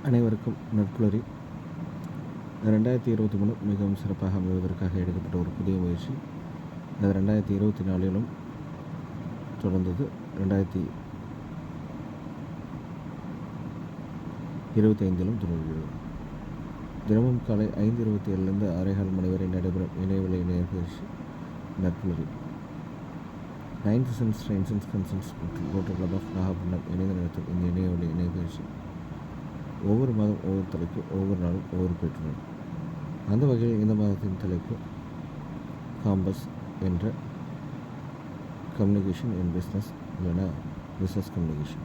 அனைவருக்கும் நட்புலரி. 2023 மிகவும் சிறப்பாக அமைவதற்காக எடுக்கப்பட்ட ஒரு புதிய முயற்சி. அது 2024 தொடர்ந்தது, 2025 தொடர்கிறது. தினமும் காலை 5:27 6:15 மணி வரை நடைபெறும் இணையவழி பயிற்சி நட்புலரி. 9th Sense Trains Consults மற்றும் ரோட்டரி கிளப் ஆஃப் நாகப்பட்டினம் இணைந்து நடத்தும் இந்த இணையவழி பயிற்சி ஒவ்வொரு மாதம் ஒவ்வொரு தலைப்பு, ஒவ்வொரு நாளும் ஒவ்வொரு பெற்றுள்ளோம். அந்த வகையில் இந்த மாதத்தின் தலைப்பு காம்பஸ் என்ற கம்யூனிகேஷன் இன் பிஸ்னஸ், இல்லைனா பிஸ்னஸ் கம்யூனிகேஷன்.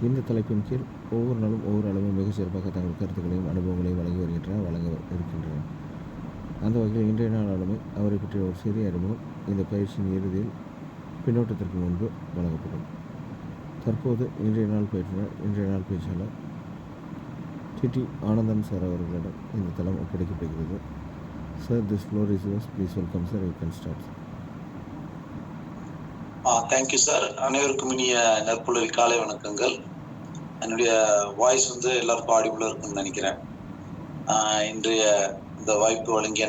இந்த தலைப்பின் கீழ் ஒவ்வொரு நாளும் ஒவ்வொரு அளவும் மிக சிறப்பாக தங்கள் கருத்துக்களையும் அனுபவங்களையும் வழங்க இருக்கின்றன. அந்த வகையில் இன்றைய நாள் ஆளுமை அவரை பற்றிய ஒரு சிறிய அறிமுகம் இந்த பயிற்சியின் இறுதியில் பின்னோட்டத்திற்கு முன்பு வழங்கப்படும். தற்போது இன்றைய நாள் பேச்சாளர் டிடி ஆனந்தன் சார் அவர்களிடம் இந்த தளம் ஒப்படைக்கப்படுகிறது. Sir, this floor is yours. Please welcome sir. You can start. Thank you sir. அனைவருக்கும் இனிய நற்புலரி காலை வணக்கங்கள். என்னுடைய வாய்ஸ் எல்லாருக்கும் ஆடிபிளாக இருக்குன்னு நினைக்கிறேன். இன்றைய இந்த வாய்ப்பு வழங்கிய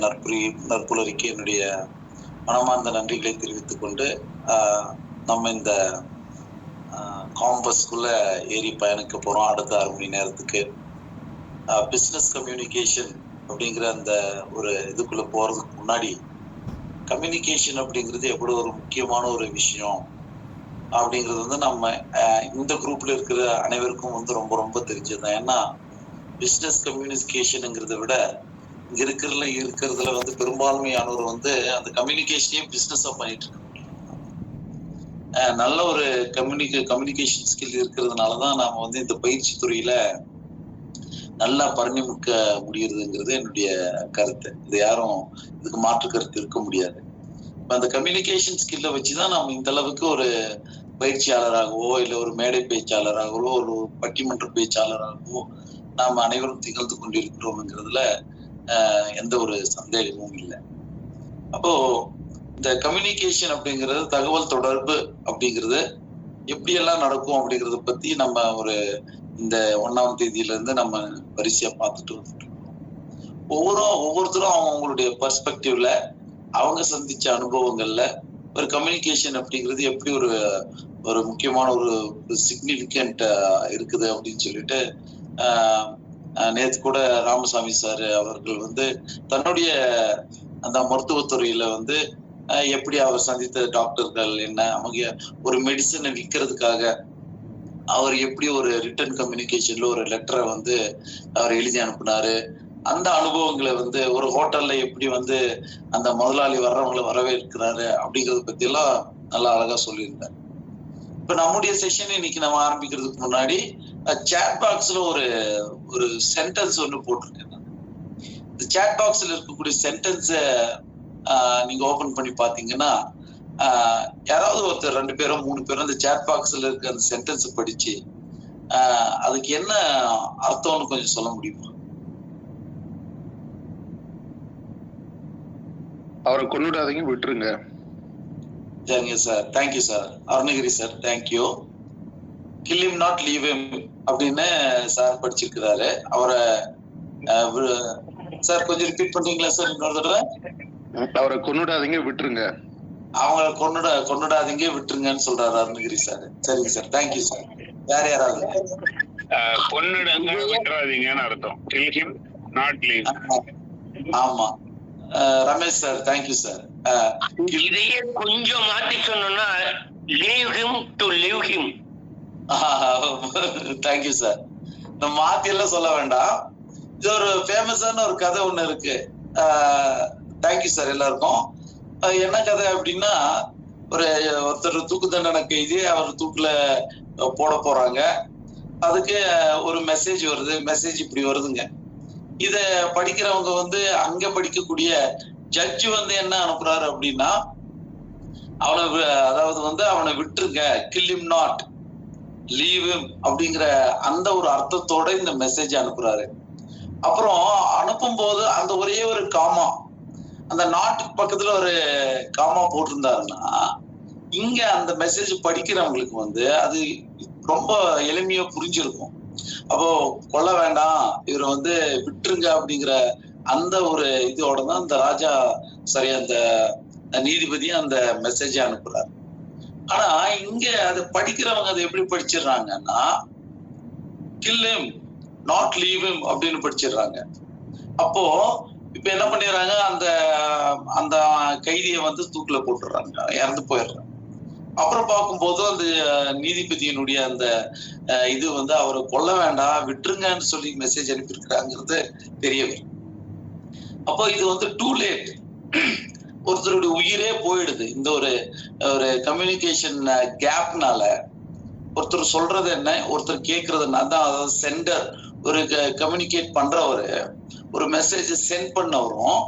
நற்புலரிக்கு என்னுடைய மனமார்ந்த நன்றிகளை தெரிவித்துக் கொண்டு நம்ம இந்த காம்பஸ்குள்ள ஏறி பயணிக்க போகிறோம் அடுத்த 6 மணி நேரத்துக்கு. பிஸ்னஸ் கம்யூனிகேஷன் அப்படிங்கிற அந்த ஒரு இதுக்குள்ள போறதுக்கு முன்னாடி, கம்யூனிகேஷன் அப்படிங்கிறது எவ்வளவு ஒரு முக்கியமான ஒரு விஷயம் அப்படிங்கிறது நம்ம இந்த குரூப்ல இருக்கிற அனைவருக்கும் ரொம்ப ரொம்ப தெரிஞ்சதுதான். ஏன்னா பிஸ்னஸ் கம்யூனிகேஷனுங்கிறத விட இங்க இருக்கிறதுல பெரும்பான்மையானவர் அந்த கம்யூனிகேஷனையே பிஸ்னஸா பண்ணிட்டு இருக்க முடியும். நல்ல ஒரு கம்யூனிகேஷன் ஸ்கில் இருக்கிறதுனாலதான் நாம இந்த பயிற்சி துறையில நல்லா பரிணமிக்க முடியுதுங்கிறது என்னுடைய கருத்து. இது யாரும் இதுக்கு மாற்று கருத்து இருக்க முடியாது. அந்த கம்யூனிகேஷன் ஸ்கில்லை வச்சுதான் நம்ம இந்த அளவுக்கு ஒரு பயிற்சியாளராகவோ இல்லை ஒரு மேடை பேச்சாளராகவோ ஒரு பட்டிமன்ற பேச்சாளராகவோ நாம் அனைவரும் திகழ்ந்து கொண்டிருக்கிறோம்ங்கிறதுல எந்த ஒரு சந்தேகமும் இல்லை. அப்போ இந்த கம்யூனிகேஷன் அப்படிங்கிறது, தகவல் தொடர்பு அப்படிங்கிறது எப்படியெல்லாம் நடக்கும் அப்படிங்கிறத பத்தி நம்ம ஒரு இந்த 1ஆம் தேதியில இருந்து நம்ம வரிசையா பார்த்துட்டு வந்துட்டு இருக்கோம். ஒவ்வொருத்தரும் அவங்களுடைய பெர்ஸ்பெக்டிவ்ல அவங்க சந்திச்ச அனுபவங்கள்ல ஒரு கம்யூனிகேஷன் அப்படிங்கிறது எப்படி ஒரு முக்கியமான ஒரு சிக்னிபிகண்ட் இருக்குது அப்படின்னு சொல்லிட்டு நேற்று கூட ராமசாமி சார் அவர்கள் தன்னுடைய அந்த மருத்துவத்துறையில எப்படி அவர் சந்தித்த டாக்டர்கள் என்ன, அவங்க ஒரு மெடிசனை விற்கிறதுக்காக அவர் எப்படி ஒரு ரிட்டன் கம்யூனிகேஷன்ல ஒரு லெட்டரை அவர் எழுதி அனுப்புனாரு, அந்த அனுபவங்களை ஒரு ஹோட்டல்ல எப்படி அந்த முதலாளி வர்றவங்களை வரவேற்கிறாரு அப்படிங்கறத பத்தி எல்லாம் நல்லா அழகா சொல்லியிருந்தார். இப்ப நம்முடைய செஷன் இன்னைக்கு நம்ம ஆரம்பிக்கிறதுக்கு முன்னாடி சாட் பாக்ஸ்ல ஒரு சென்டென்ஸ் ஒண்ணு போட்டிருக்கேன். இந்த சாட் பாக்ஸ்ல இருக்கக்கூடிய சென்டென்ஸ நீங்க ஓபன் பண்ணி பாத்தீங்கன்னா, யாராவது ஒருத்தர் 2 பேரோ 3 பேரோ அந்த சாட் பாக்ஸ்ல இருக்க அந்த சென்டென்ஸ் படிச்சு அதுக்கு என்ன அர்த்தம்னு கொஞ்சம் சொல்ல முடியுமா? அவரை கொண்டுடாதீங்க, விட்டுருங்க. சரிங்க sir. Thank you sir. Arunagiri sir, thank you. Kill him not leave him அப்படின்னு சார் படிச்சிருக்கிறாரு. அவரை சார் கொஞ்சம் ரிப்பீட் பண்றீங்களா சார் இன்னொரு தடவை? அவரை கொண்டுடாதீங்க, விட்டுருங்க. அவங்களை கொண்டுடாதீங்க, விட்டுருங்கன்னு சொல்றாரு அருணகிரி சார். சரிங்க சார், தேங்க்யூ சார். வேற யாராவது? கொன்னுடுங்க, விட்டுறாதீங்கன்னு அர்த்தம். Kill him not leave. ஆமா, ரமேஷ் சார், தேங்க்யூ சார். இதையே கொஞ்சம் மாத்தி சொன்னோம்னா leave him to live him. Thank you sir. நம்ம மாத்தி எல்லாம் சொல்ல வேண்டாம். இது ஒரு ஃபேமஸான ஒரு கதை ஒண்ணு இருக்கு. தேங்க்யூ சார் எல்லாருக்கும். என்ன கதை அப்படின்னா, ஒருத்தர் தூக்கு தண்டனை கைதி, அவர் தூக்குல போட போறாங்க. அதுக்கு ஒரு மெசேஜ் வருது. மெசேஜ் இப்படி வருதுங்க. இத படிக்கிறவங்க அங்க படிக்கக்கூடிய ஜட்ஜு என்ன அனுப்புறாரு அப்படின்னா, அவனை விட்டுருங்க, kill him not leave him அப்படிங்கிற அந்த ஒரு அர்த்தத்தோட இந்த மெசேஜ் அனுப்புறாரு. அப்புறம் அனுப்பும் போது அந்த ஒரே ஒரு காமா, அந்த நாட்டுக்கு பக்கத்துல ஒரு காமா போட்டிருந்தாருன்னா, இங்க அந்த மெசேஜ் படிக்கிறவங்களுக்கு அது ரொம்ப எளிமையா புரிஞ்சிருக்கும். அப்போ கொல்ல வேண்டாம், இவரை வந்து விட்டுருங்க அப்படிங்கிற அந்த ஒரு இதோட தான் அந்த ராஜா சரி அந்த நீதிபதி அந்த மெசேஜ் அனுப்புறாரு. ஆனா இங்க அதை படிக்கிறவங்க அதை எப்படி படிச்சிடுறாங்கன்னா, kill him not leave him அப்படின்னு படிச்சிடுறாங்க. அப்போ இப்ப என்ன பண்ணிடுறாங்க, அந்த அந்த கைதியை வந்து தூக்குல போட்டுடுறாங்க, இறந்து போயிடுறாங்க. அப்புறம் பார்க்கும்போது அந்த நீதிபதியினுடைய அந்த இது வந்து அவரை கொல்ல வேண்டாம் விட்டுருங்கன்னு சொல்லி மெசேஜ் அனுப்பியிருக்கிறாங்கிறது தெரிய வரும். அப்போ இது வந்து டூ லேட், ஒருத்தருடைய உயிரே போயிடுது இந்த ஒரு கம்யூனிகேஷன் கேப்னால. ஒருத்தர் சொல்றது என்ன, ஒருத்தர் கேட்கறது என்ன, அதாவது சென்டர் ஒரு கம்யூனிகேட் பண்றவரு, ஒரு மெசேஜ் சென்ட் பண்ணவரும்,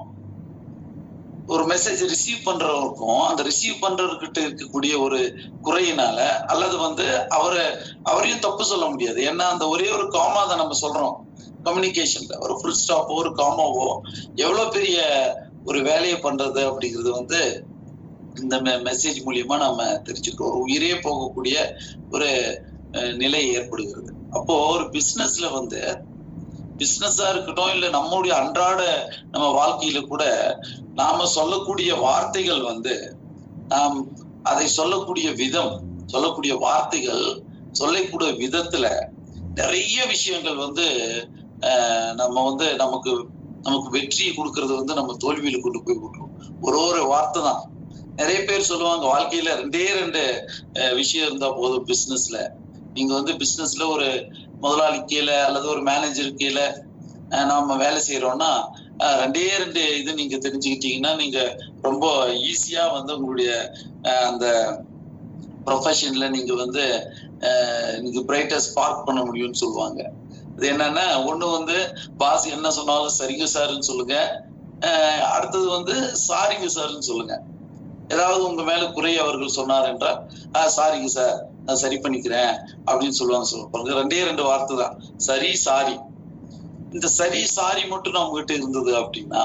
ஒரு மெசேஜ் ரிசீவ் பண்றவருக்கும் அந்த ரிசீவ் பண்றவர்கிட்ட இருக்கக்கூடிய ஒரு குறையினால, அல்லது வந்து அவரையும் தப்பு சொல்ல முடியாது. ஏன்னா அந்த ஒரே ஒரு காமா தான் நம்ம சொல்றோம் கம்யூனிகேஷன்ல, ஒரு ஃபுல் ஸ்டாப்போ ஒரு காமாவோ எவ்வளவு பெரிய ஒரு வேலையை பண்றது அப்படிங்கிறது வந்து இந்த மெசேஜ் மூலியமா நம்ம தெரிஞ்சுக்கிறோம். ஒரு உயிரே போகக்கூடிய ஒரு நிலை ஏற்படுகிறது. அப்போ ஒரு பிசினஸ்ல வந்து பிசினஸா இருக்கட்டும், இல்ல நம்மளுடைய அன்றாட நம்ம வாழ்க்கையில கூட நாம சொல்லக்கூடிய வார்த்தைகள் வந்து நாம் அதை சொல்லக்கூடிய விதம், சொல்லக்கூடிய வார்த்தைகள், சொல்லக்கூடிய விதத்துல நிறைய விஷயங்கள் வந்து நம்ம வந்து நமக்கு வெற்றியை கொடுக்கறது வந்து நம்ம தோல்வியில கொண்டு போய் விட்டுரும். ஒரு வார்த்தை தான். நிறைய பேர் சொல்லுவாங்க வாழ்க்கையில ரெண்டு விஷயம் இருந்தா போதும் பிசினஸ்ல. நீங்க வந்து பிசினஸ்ல ஒரு முதலாளி கீழே அல்லது ஒரு மேனேஜர் கீழே நாம வேலை செய்யறோம்னா ரெண்டு இது நீங்க தெரிஞ்சுக்கிட்டீங்கன்னா நீங்க ரொம்ப ஈஸியா வந்து உங்களுடைய அந்த ப்ரொஃபஷன்ல நீங்க வந்து நீங்க பிரைட்டா ஸ்பார்க் பண்ண முடியும்னு சொல்லுவாங்க. அது என்னன்னா, ஒண்ணு வந்து பாஸ் என்ன சொன்னாலும் சரிங்க சார்ன்னு சொல்லுங்க, அடுத்தது வந்து சாரிங்க சார்ன்னு சொல்லுங்க. ஏதாவது உங்க மேல குறை அவர்கள் சொன்னார் என்றால் சாரிங்க சார் நான் சரி பண்ணிக்கிறேன் அப்படின்னு சொல்லுவாங்க. ரெண்டு வார்த்தை தான், சரி சாரி. இந்த சரி சாரி மட்டும் நம்ம கிட்ட இருந்தது அப்படின்னா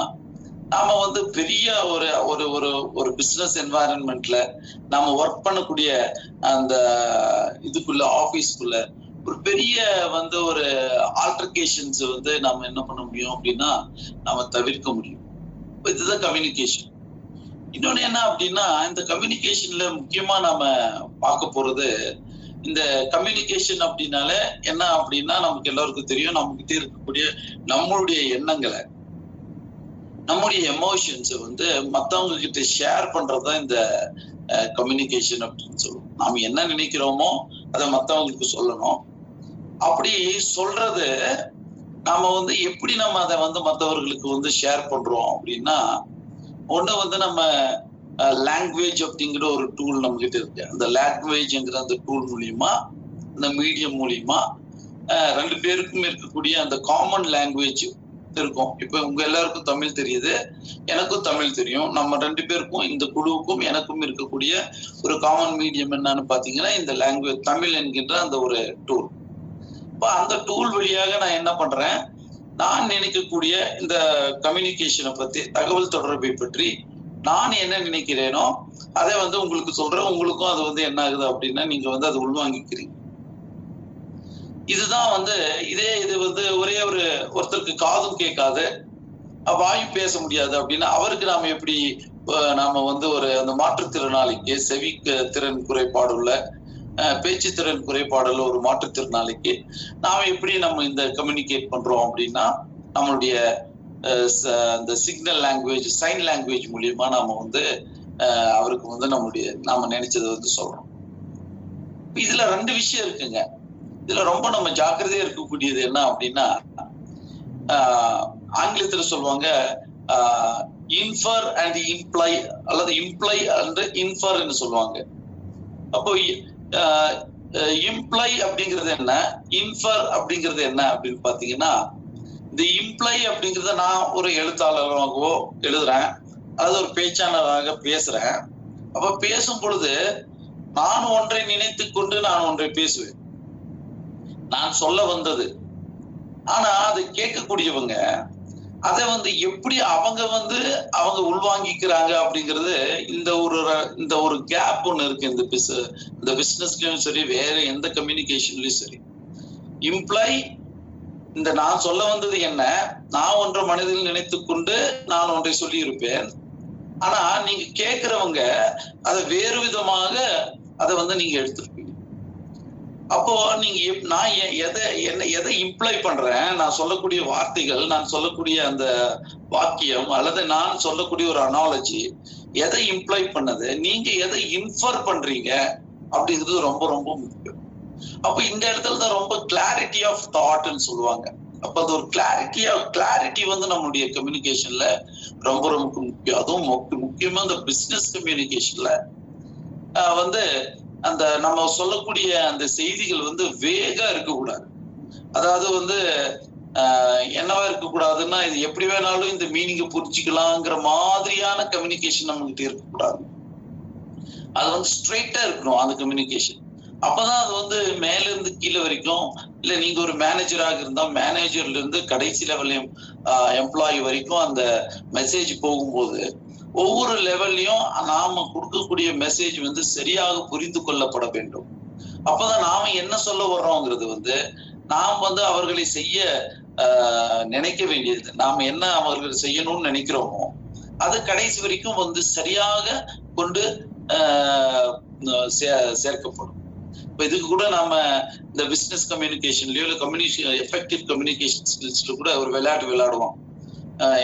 நாம வந்து பெரிய ஒரு பிசினஸ் என்வாயரன்மெண்ட்ல நாம ஒர்க் பண்ணக்கூடிய அந்த இதுக்குள்ள ஆபீஸ்க்குள்ள ஒரு பெரிய வந்து ஒரு ஆல்டர்கேஷன்ஸ் வந்து நாம என்ன பண்ண முடியும் அப்படின்னா நாம தவிர்க்க முடியும். இதுதான் கம்யூனிகேஷன். இன்னொன்னு என்ன அப்படின்னா, இந்த கம்யூனிகேஷன்ல முக்கியமா நாம பார்க்க போறது, இந்த கம்யூனிகேஷன் அப்படின்னால என்ன அப்படின்னா நமக்கு எல்லாருக்கும் தெரியும், நம்ம கிட்ட இருக்கக்கூடிய நம்மளுடைய எண்ணங்களை, நம்முடைய எமோஷன்ஸை வந்து மத்தவங்க கிட்ட ஷேர் பண்றதுதான் இந்த கம்யூனிகேஷன் அப்படின்னு சொல்லுவோம். நாம என்ன நினைக்கிறோமோ அதை மத்தவங்களுக்கு சொல்லணும். அப்படி சொல்றது நாம வந்து எப்படி நம்ம அதை வந்து மற்றவர்களுக்கு வந்து ஷேர் பண்றோம் அப்படின்னா, ஒண்ணு வந்து நம்ம லாங்குவேஜ் அப்படிங்கிற ஒரு டூல் நம்ம கிட்ட இருக்கு. அந்த லாங்குவேஜ்ங்கிற அந்த டூல் மூலியமா, இந்த மீடியம் மூலியமா ரெண்டு பேருக்கும் இருக்கக்கூடிய அந்த காமன் லாங்குவேஜ் இருக்கும். இப்ப உங்க எல்லாருக்கும் தமிழ் தெரியுது, எனக்கும் தமிழ் தெரியும். நம்ம ரெண்டு பேருக்கும், இந்த குழுவுக்கும் எனக்கும் இருக்கக்கூடிய ஒரு காமன் மீடியம் என்னன்னு பாத்தீங்கன்னா இந்த லாங்குவேஜ், தமிழ் என்கின்ற அந்த ஒரு டூல். இப்ப அந்த டூல் வழியாக நான் என்ன பண்றேன், நான் நினைக்கக்கூடிய இந்த கம்யூனிகேஷனை பத்தி, தகவல் தொடர்பை பற்றி நான் என்ன நினைக்கிறேனோ அதை வந்து உங்களுக்கு சொல்றேன். உங்களுக்கும் அது வந்து என்ன ஆகுது அப்படின்னா நீங்க வந்து அதை உள்வாங்கிக்கிறீங்க. இதுதான் வந்து இது வந்து ஒருத்தருக்கு காதும் கேட்காது, வாயும் பேச முடியாது அப்படின்னா அவருக்கு நாம எப்படி நாம வந்து அந்த மாற்றுத்திறனாளிக்கு, செவி திறன் குறைபாடு உள்ள, பேச்சு திறன் குறைபாடுள்ள ஒரு மாற்றுத்திறனாளிக்கு நாம எப்படி நம்ம இந்த கம்யூனிகேட் பண்றோம் அப்படின்னா நம்மளுடைய அந்த சிக்னல் லாங்குவேஜ், சைன் லாங்குவேஜ் மூலியமா நாம வந்து அவருக்கு வந்து நாம நினைச்சதை வந்து சொல்றோம். இதுல ரெண்டு விஷயம் இருக்குங்க. இதுல ரொம்ப நம்ம ஜாக்கிரதையா இருக்கக்கூடியது என்ன அப்படின்னா, ஆங்கிலத்துல சொல்லுவாங்க இன்ஃபர் அண்ட் இம்ப்ளை, அல்லது இம்ப்ளை அண்ட் இன்ஃபர்ன்னு சொல்லுவாங்க. அப்போ இம்ப்ளை அப்படிங்கிறது என்ன, இன்ஃபர் அப்படிங்கிறது என்ன அப்படின்னு பாத்தீங்கன்னா, இந்த இம்ப்ளை அப்படிங்கிறத நான் ஒரு எழுத்தாளராகவோ எழுதுறேன், அல்லது ஒரு பேச்சாளராக பேசுறேன். அப்ப பேசும் பொழுது நான் ஒன்றை நினைத்து கொண்டு நான் ஒன்றை பேசுவேன், நான் சொல்ல வந்தது. ஆனா அதை கேட்கக்கூடியவங்க அதை வந்து எப்படி அவங்க உள்வாங்கிக்கிறாங்க அப்படிங்கிறது இந்த ஒரு கேப் ஒண்ணு இருக்கு. இந்த பிசினஸ்லயும் சரி, வேற எந்த கம்யூனிகேஷன்லயும் சரி. இம்ப்ளாய் இந்த நான் சொல்ல வந்தது என்ன, நான் ஒன்றை மனதில் நினைத்துக் கொண்டு நான் ஒன்றை சொல்லி இருப்பேன். ஆனா நீங்க கேட்கிறவங்க அதை வேறு விதமாக அதை வந்து நீங்க எடுத்துருப்பீங்க. அப்போ நீங்க நான் எதை இம்ப்ளை பண்றேன், நான் சொல்லக்கூடிய வார்த்தைகள், நான் சொல்லக்கூடிய அந்த வாக்கியம் அல்லது நான் சொல்லக்கூடிய ஒரு அனாலஜி எதை இம்ப்ளை பண்ணது, நீங்க எதை இன்ஃபர் பண்றீங்க அப்படிங்கிறது ரொம்ப ரொம்ப முக்கியம். அப்ப இந்த இடத்துல தான் ரொம்ப கிளாரிட்டி ஆஃப் தாட்னு சொல்லுவாங்க. அப்ப அது ஒரு கிளாரிட்டி வந்து நம்மளுடைய கம்யூனிகேஷன்ல ரொம்ப ரொம்ப முக்கியம். அதுவும் முக்கியமா இந்த பிசினஸ் கம்யூனிகேஷன்ல வந்து அந்த நம்ம சொல்லக்கூடிய அந்த செய்திகள் வந்து வேகா இருக்கக்கூடாது. அதாவது வந்து என்னவா இருக்கக்கூடாதுன்னா, இது எப்படி வேணாலும் இந்த மீனிங்கை புரிஞ்சுக்கலாங்கிற மாதிரியான கம்யூனிகேஷன் நம்ம கிட்ட இருக்கக்கூடாது. அது வந்து ஸ்ட்ரெயிட்டா இருக்கணும் அந்த கம்யூனிகேஷன். அப்பதான் அது வந்து மேல இருந்து கீழே வரைக்கும், இல்ல நீங்க ஒரு மேனேஜராக இருந்தா மேனேஜர்ல இருந்து கடைசி லெவல் எம்ப்ளாயி வரைக்கும் அந்த மெசேஜ் போகும்போது ஒவ்வொரு லெவல்லையும் நாம கொடுக்கக்கூடிய மெசேஜ் வந்து சரியாக புரிந்து கொள்ளப்பட வேண்டும். அப்பதான் நாம என்ன சொல்ல வர்றோங்கிறது வந்து நாம் வந்து அவர்களை செய்ய நினைக்க வேண்டியது, நாம என்ன அவர்கள் செய்யணும்னு நினைக்கிறோமோ அது கடைசி வரைக்கும் வந்து சரியாக கொண்டு சேர்க்கப்படும். இப்ப இதுக்கு கூட நாம இந்த பிசினஸ் கம்யூனிகேஷன்லயோ இல்ல எஃபெக்டிவ் கம்யூனிகேஷன் ஸ்கில்ஸ்ல கூட ஒரு விளையாட்டு விளையாடுவோம்.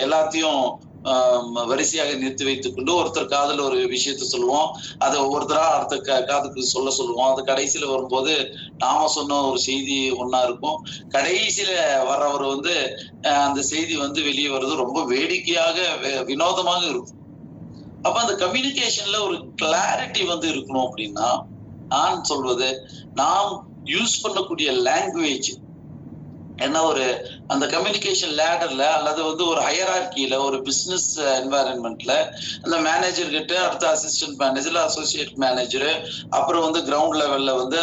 எல்லாத்தையும் வரிசையாக நிறுத்தி வைத்துக் கொண்டு ஒருத்தர் காதுல ஒரு விஷயத்த சொல்லுவோம், அதை ஒவ்வொருத்தரா அடுத்த காதுக்கு சொல்லுவோம். அது கடைசியில வரும்போது நாம சொன்ன ஒரு செய்தி ஒன்னா இருக்கும், கடைசியில வர்றவர் வந்து அந்த செய்தி வந்து வெளியே வர்றது ரொம்ப வேடிக்கையாக வினோதமாக இருக்கும். அப்ப அந்த கம்யூனிகேஷன்ல ஒரு கிளாரிட்டி வந்து இருக்கணும். அப்படின்னா நான் சொல்வது, நாம் யூஸ் பண்ணக்கூடிய லாங்குவேஜ் என்ன, ஒரு அந்த கம்யூனிகேஷன் லேடர்ல அல்லது வந்து ஒரு ஹையரார்கியில ஒரு பிசினஸ் என்வாயன்மெண்ட்ல அந்த மேனேஜர் கிட்ட அடுத்த அசிஸ்டன்ட் மேனேஜர், அசோசியேட் மேனேஜர், அப்புறம் வந்து கிரவுண்ட் லெவல்ல வந்து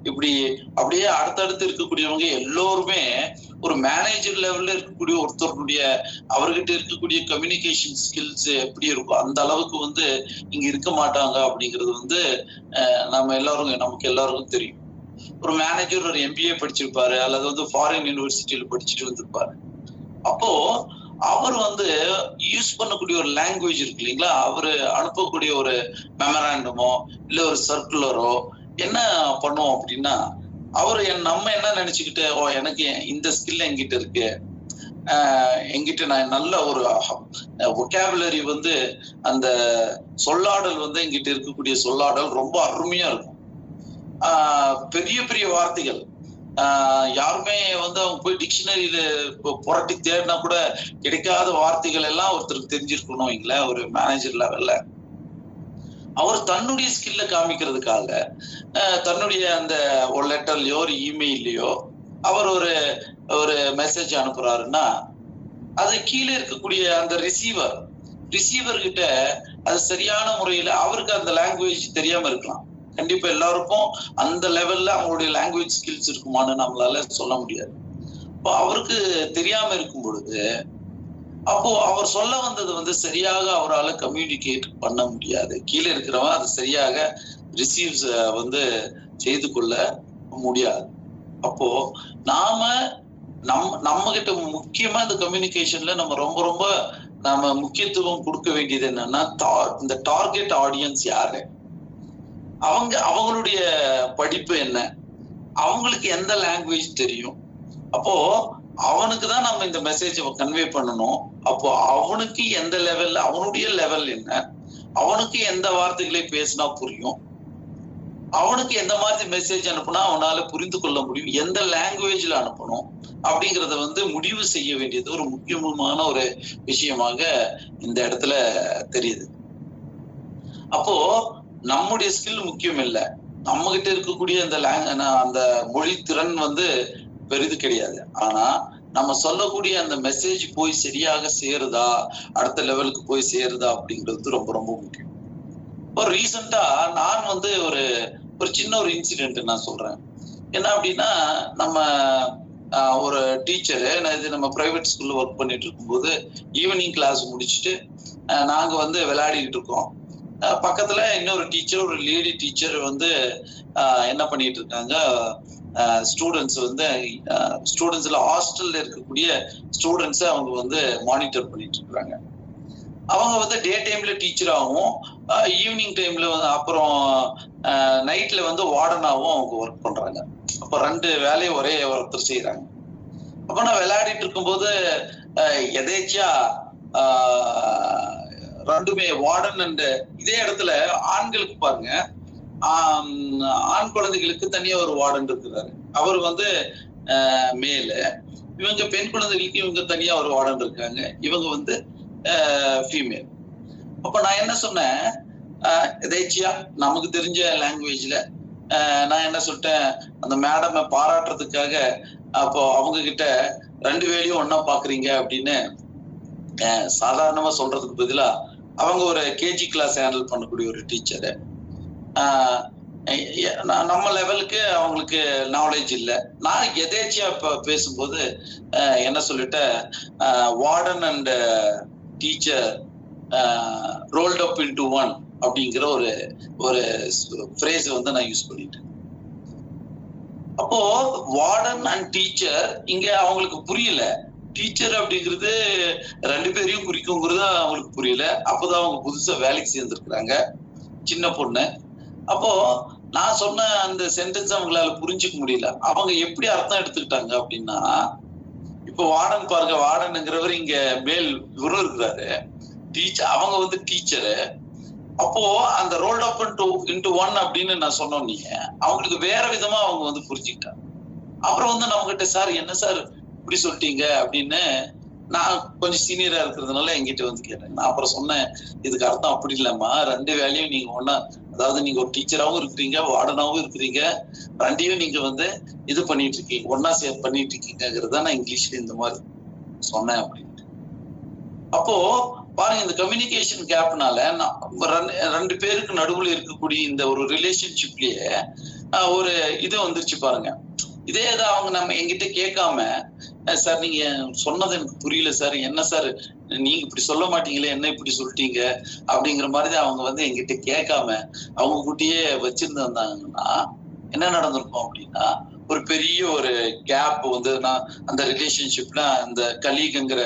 இப்படி அப்படியே அடுத்தடுத்து இருக்கக்கூடியவங்க எல்லோருமே ஒரு மேனேஜர் லெவல்ல இருக்கக்கூடிய ஒருத்தருடைய அவர்கிட்ட இருக்கக்கூடிய கம்யூனிகேஷன் ஸ்கில்ஸ் எப்படி இருக்கும் அந்த அளவுக்கு வந்து இங்க இருக்க மாட்டாங்க அப்படிங்கிறது வந்து நமக்கு எல்லாருக்கும் தெரியும். ஒரு மேனேஜர் ஒரு MBA படிச்சிருப்பாரு அல்லது வந்து ஃபாரின் யூனிவர்சிட்டியில படிச்சுட்டு வந்திருப்பாரு. அப்போ அவர் வந்து யூஸ் பண்ணக்கூடிய ஒரு லாங்குவேஜ் இருக்கு இல்லைங்களா, அவரு அனுப்பக்கூடிய ஒரு மெமராண்டமோ இல்ல ஒரு சர்க்குலரோ என்ன பண்ணுவோம் அப்படின்னா, அவரு நம்ம என்ன நினைச்சுக்கிட்டு, எனக்கு இந்த ஸ்கில் என்கிட்ட இருக்கு, என்கிட்ட நான் நல்ல ஒரு வொக்காபுலரி வந்து அந்த சொல்லாடல் வந்து என்கிட்ட இருக்கக்கூடிய சொல்லாடல் ரொம்ப அருமையா இருக்கும். பெரிய பெரிய வார்த்தைகள் யாருமே வந்து அவங்க போய் டிக்ஷனரியில புரட்டி தேடினா கூட கிடைக்காத வார்த்தைகள் எல்லாம் ஒருத்தருக்கு தெரிஞ்சிருக்கணும் இல்ல ஒரு மேனேஜர் லெவல்ல. அவர் தன்னுடைய ஸ்கில்ல காமிக்கிறதுக்காக தன்னுடைய அந்த ஒரு லெட்டர்லயோ ஒரு இமெயிலையோ அவர் ஒரு மெசேஜ் அனுப்புறாருன்னா, அது கீழே இருக்கக்கூடிய அந்த ரிசீவர் கிட்ட அது சரியான முறையில, அவருக்கு அந்த லாங்குவேஜ் தெரியாம இருக்கலாம், கண்டிப்பா எல்லாருக்கும் அந்த லெவல்ல அவங்களுடைய லாங்குவேஜ் ஸ்கில்ஸ் இருக்குமான்னு நம்மளால சொல்ல முடியாது. இப்போ அவருக்கு தெரியாம இருக்கும் பொழுது அப்போ அவர் சொல்ல வந்தது வந்து சரியாக அவரால் கம்யூனிகேட் பண்ண முடியாது. கீழே இருக்கிறவன் அது சரியாக ரிசீவ்ஸ் வந்து செய்து கொள்ள முடியாது. அப்போ நம்ம கிட்ட முக்கியமா இந்த கம்யூனிகேஷன்ல நம்ம ரொம்ப ரொம்ப நாம முக்கியத்துவம் கொடுக்க வேண்டியது என்னன்னா, இந்த டார்கெட் ஆடியன்ஸ் யாரு, அவங்களுடைய படிப்பு என்ன, அவங்களுக்கு எந்த லாங்குவேஜ் தெரியும், அப்போ அவனுக்கு தான் நம்ம இந்த மெசேஜ் கன்வே பண்ணணும். அப்போ அவனுக்கு எந்த லெவல்ல, அவனுடைய லெவல் என்ன, அவனுக்கு எந்த வார்த்தைகளை பேசினா புரியும், அவனுக்கு எந்த மாதிரி மெசேஜ் அனுப்புனா அவனால புரிந்து கொள்ள முடியும், எந்த லாங்குவேஜ்ல அனுப்பணும் அப்படிங்கறத வந்து முடிவு செய்ய வேண்டியது ஒரு முக்கியமான ஒரு விஷயமாக இந்த இடத்துல தெரியுது. அப்போ நம்முடைய ஸ்கில் முக்கியம் இல்லை, நம்ம கிட்ட இருக்கக்கூடிய அந்த மொழி திறன் வந்து பெரிது கிடையாது. ஆனா நம்ம சொல்லக்கூடிய அந்த மெசேஜ் போய் சரியாக சேருதா, அடுத்த லெவலுக்கு போய் சேருதா அப்படிங்கிறது ரொம்ப ரொம்ப முக்கியம். இப்போ ரீசெண்டா நான் வந்து ஒரு சின்ன ஒரு இன்சிடென்ட் நான் சொல்றேன். என்ன அப்படின்னா, நம்ம ஒரு டீச்சரு, நம்ம பிரைவேட் ஸ்கூல்ல ஒர்க் பண்ணிட்டு இருக்கும்போது ஈவினிங் கிளாஸ் முடிச்சுட்டு நாங்க வந்து விளையாடிட்டு இருக்கோம். பக்கத்துல இன்னொரு டீச்சர், ஒரு லேடி டீச்சர் வந்து என்ன பண்ணிட்டு இருக்காங்க, ஸ்டூடெண்ட்ஸ் வந்து ஸ்டூடெண்ட்ஸ்ல ஹாஸ்டல்ல இருக்கக்கூடிய ஸ்டூடெண்ட்ஸை அவங்க வந்து மானிட்டர் பண்ணிட்டு இருக்காங்க. அவங்க வந்து டே டைம்ல டீச்சராகவும் ஈவினிங் டைம்ல வந்து அப்புறம் நைட்ல வந்து வார்டனாகவும் அவங்க ஒர்க் பண்றாங்க. அப்ப 2 வேலையை ஒரே ஒருத்தர் செய்யறாங்க. அப்ப நான் விளையாடிட்டு இருக்கும்போது எதேச்சியா 2மே வார்டன் அண்ட் இதே இடத்துல ஆண்களுக்கு பாருங்க, ஆண் குழந்தைகளுக்கு தனியா ஒரு வார்டன் இருக்கிறாரு. அவர் வந்து மேல, இவங்க பெண் குழந்தைகளுக்கு இவங்க தனியா ஒரு வார்டன் இருக்காங்க. இவங்க வந்து ஃபீமேல். அப்ப நான் என்ன சொன்னேன், எதேச்சியா நமக்கு தெரிஞ்ச லாங்குவேஜ்ல நான் என்ன சொல்லிட்டேன், அந்த மேடமை பாராட்டுறதுக்காக அப்போ அவங்க கிட்ட 2 வேலையும் ஒன்னா பாக்குறீங்க அப்படின்னு சாதாரணமா சொல்றதுக்கு பதிலா அவங்க ஒரு கேஜி கிளாஸ் ஹேண்டில் பண்ணக்கூடிய ஒரு டீச்சரு. நம்ம லெவலுக்கு அவங்களுக்கு நாலேஜ் இல்லை. நான் எதேச்சியா பேசும்போது என்ன சொல்லிட்டேன், warden and teacher rolled up into one அப்படிங்கிற ஒரு ஃப்ரேஸ் வந்து நான் யூஸ் பண்ணிட்டேன். அப்போ வார்டன் அண்ட் டீச்சர் இங்க அவங்களுக்கு புரியல. டீச்சர் அப்படிங்கிறது 2 பேரையும் குறிக்குங்கிறது அவங்களுக்கு புரியல. அப்போதான் அவங்க புதுசா வேலைக்கு சேர்ந்திருக்கிறாங்க, சின்ன பொண்ணு. அப்போ நான் சொன்ன அந்த சென்டென்ஸ் அவங்களால புரிஞ்சுக்க முடியல. அவங்க எப்படி அர்த்தம் எடுத்துக்கிட்டாங்க அப்படின்னா, இப்போ வார்டன் பாருங்க, வார்டனுங்கிறவர் இங்க மேல் இவரும் இருக்கிறாரு, டீச்சர் அவங்க வந்து டீச்சரு. அப்போ அந்த ரோல்ட் அப் இன்டு ஒன் அப்படின்னு நான் சொன்னோன்னே அவங்களுக்கு வேற விதமா அவங்க வந்து புரிஞ்சுக்கிட்டாங்க. அப்புறம் வந்து நம்ம கிட்ட, சார் என்ன சார் இப்படி சொல்லிட்டீங்க அப்படின்னு, நான் கொஞ்சம் சீனியரா இருக்கிறதுனால என்கிட்ட வந்து கேட்டேன். நான் அப்புறம் சொன்னேன், இதுக்கு அர்த்தம் அப்படி இல்லம்மா, 2 வேலையும் நீங்க ஒன்னா, அதாவது நீங்க ஒரு டீச்சராகவும் இருக்கிறீங்க, வார்டனாகவும் இருக்கிறீங்க, 2யும் நீங்க வந்து இது பண்ணிட்டு இருக்கீங்க, ஒன்னா பண்ணிட்டு இருக்கீங்கிறத நான் இங்கிலீஷ்ல இந்த மாதிரி சொன்னேன் அப்படின்ட்டு. அப்போ பாருங்க, இந்த கம்யூனிகேஷன் கேப்னால 2 பேருக்கு நடுவுல இருக்கக்கூடிய இந்த ஒரு ரிலேஷன்ஷிப்லயே ஒரு இது வந்துருச்சு பாருங்க. இதே தான் அவங்க நம்ம எங்கிட்ட கேட்காம, சார் நீங்க சொன்னது எனக்கு புரியல சார், என்ன சார் நீங்க இப்படி சொல்ல மாட்டீங்களே, என்ன இப்படி சொல்லிட்டீங்க அப்படிங்கிற மாதிரிதான் அவங்க வந்து எங்கிட்ட கேட்காம அவங்க கூட்டியே வச்சிருந்தாங்கன்னா என்ன நடந்திருக்கும் அப்படின்னா, ஒரு பெரிய ஒரு கேப் வந்து நான் அந்த ரிலேஷன்ஷிப்ல, அந்த கலீக்ங்கிற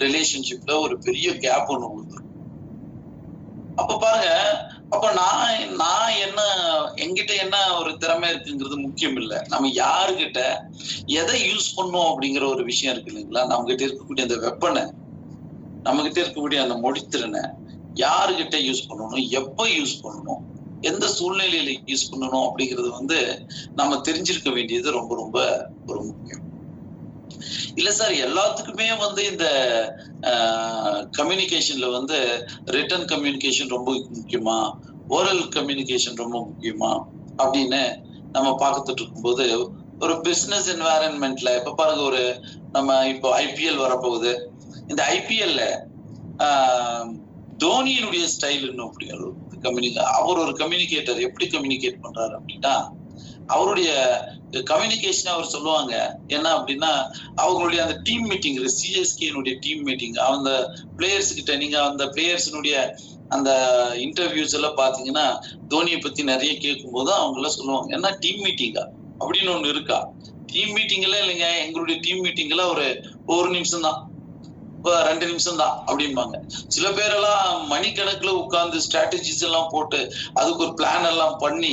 ரிலேஷன்ஷிப்ல ஒரு பெரிய கேப் ஒண்ணு வந்துடும். அப்ப பாருங்க, அப்ப நான் என்ன, என்கிட்ட என்ன ஒரு திறமை இருக்குங்கிறது முக்கியம் இல்லை. நம்ம யாருகிட்ட எதை யூஸ் பண்ணோம் அப்படிங்கிற ஒரு விஷயம் இருக்கு இல்லைங்களா. நம்ம கிட்ட இருக்கக்கூடிய அந்த வெப்பனை, நம்ம கிட்ட இருக்கக்கூடிய அந்த மொழித்திறனை யாருகிட்ட யூஸ் பண்ணணும், எப்ப யூஸ் பண்ணணும், எந்த சூழ்நிலையில யூஸ் பண்ணணும் அப்படிங்கிறது வந்து நம்ம தெரிஞ்சிருக்க வேண்டியது ரொம்ப ரொம்ப ஒரு முக்கியம். இல்ல சார் எல்லாத்துக்குமே வந்து இந்த கம்யூனிகேஷன்ல வந்து ரிட்டன் கம்யூனிகேஷன் ரொம்ப முக்கியமா, ஓரல் கம்யூனிகேஷன் ரொம்ப முக்கியமா அப்படின்னு நம்ம பார்த்துட்டு இருக்கும்போது, ஒரு பிசினஸ் என்வாயரன்மெண்ட்ல இப்ப பாருங்க, ஒரு நம்ம இப்போ ஐபிஎல் வரப்போகுது. இந்த ஐபிஎல்ல தோனியினுடைய ஸ்டைல் இன்னும் அப்படி அவர் ஒரு கம்யூனிகேட்டர். எப்படி கம்யூனிகேட் பண்றாரு அப்படின்னா, அவருடைய கம்யூனிகேஷன் அவர் சொல்லுவாங்க என்ன அப்படின்னா, அவங்களுடைய அந்த டீம் மீட்டிங், சிஎஸ்கேனுடைய டீம் மீட்டிங், அந்த பிளேயர்ஸ் கிட்ட நீங்க அந்த பிளேயர்ஸினுடைய அந்த இன்டர்வியூஸ் எல்லாம் பாத்தீங்கன்னா, தோனியை பத்தி நிறைய கேட்கும் போது அவங்க எல்லாம் சொல்லுவாங்க, என்ன டீம் மீட்டிங்கா அப்படின்னு ஒண்ணு இருக்கா? டீம் மீட்டிங் எல்லாம் இல்லைங்க, எங்களுடைய டீம் மீட்டிங் எல்லாம் ஒரு நிமிஷம் தான், 2 நிமிஷம் தான் அப்படிம்பாங்க. சில பேரெல்லாம் மணிக்கணக்குல உட்கார்ந்து ஸ்ட்ராட்டஜிஸ் எல்லாம் போட்டு அதுக்கு ஒரு பிளான் எல்லாம் பண்ணி,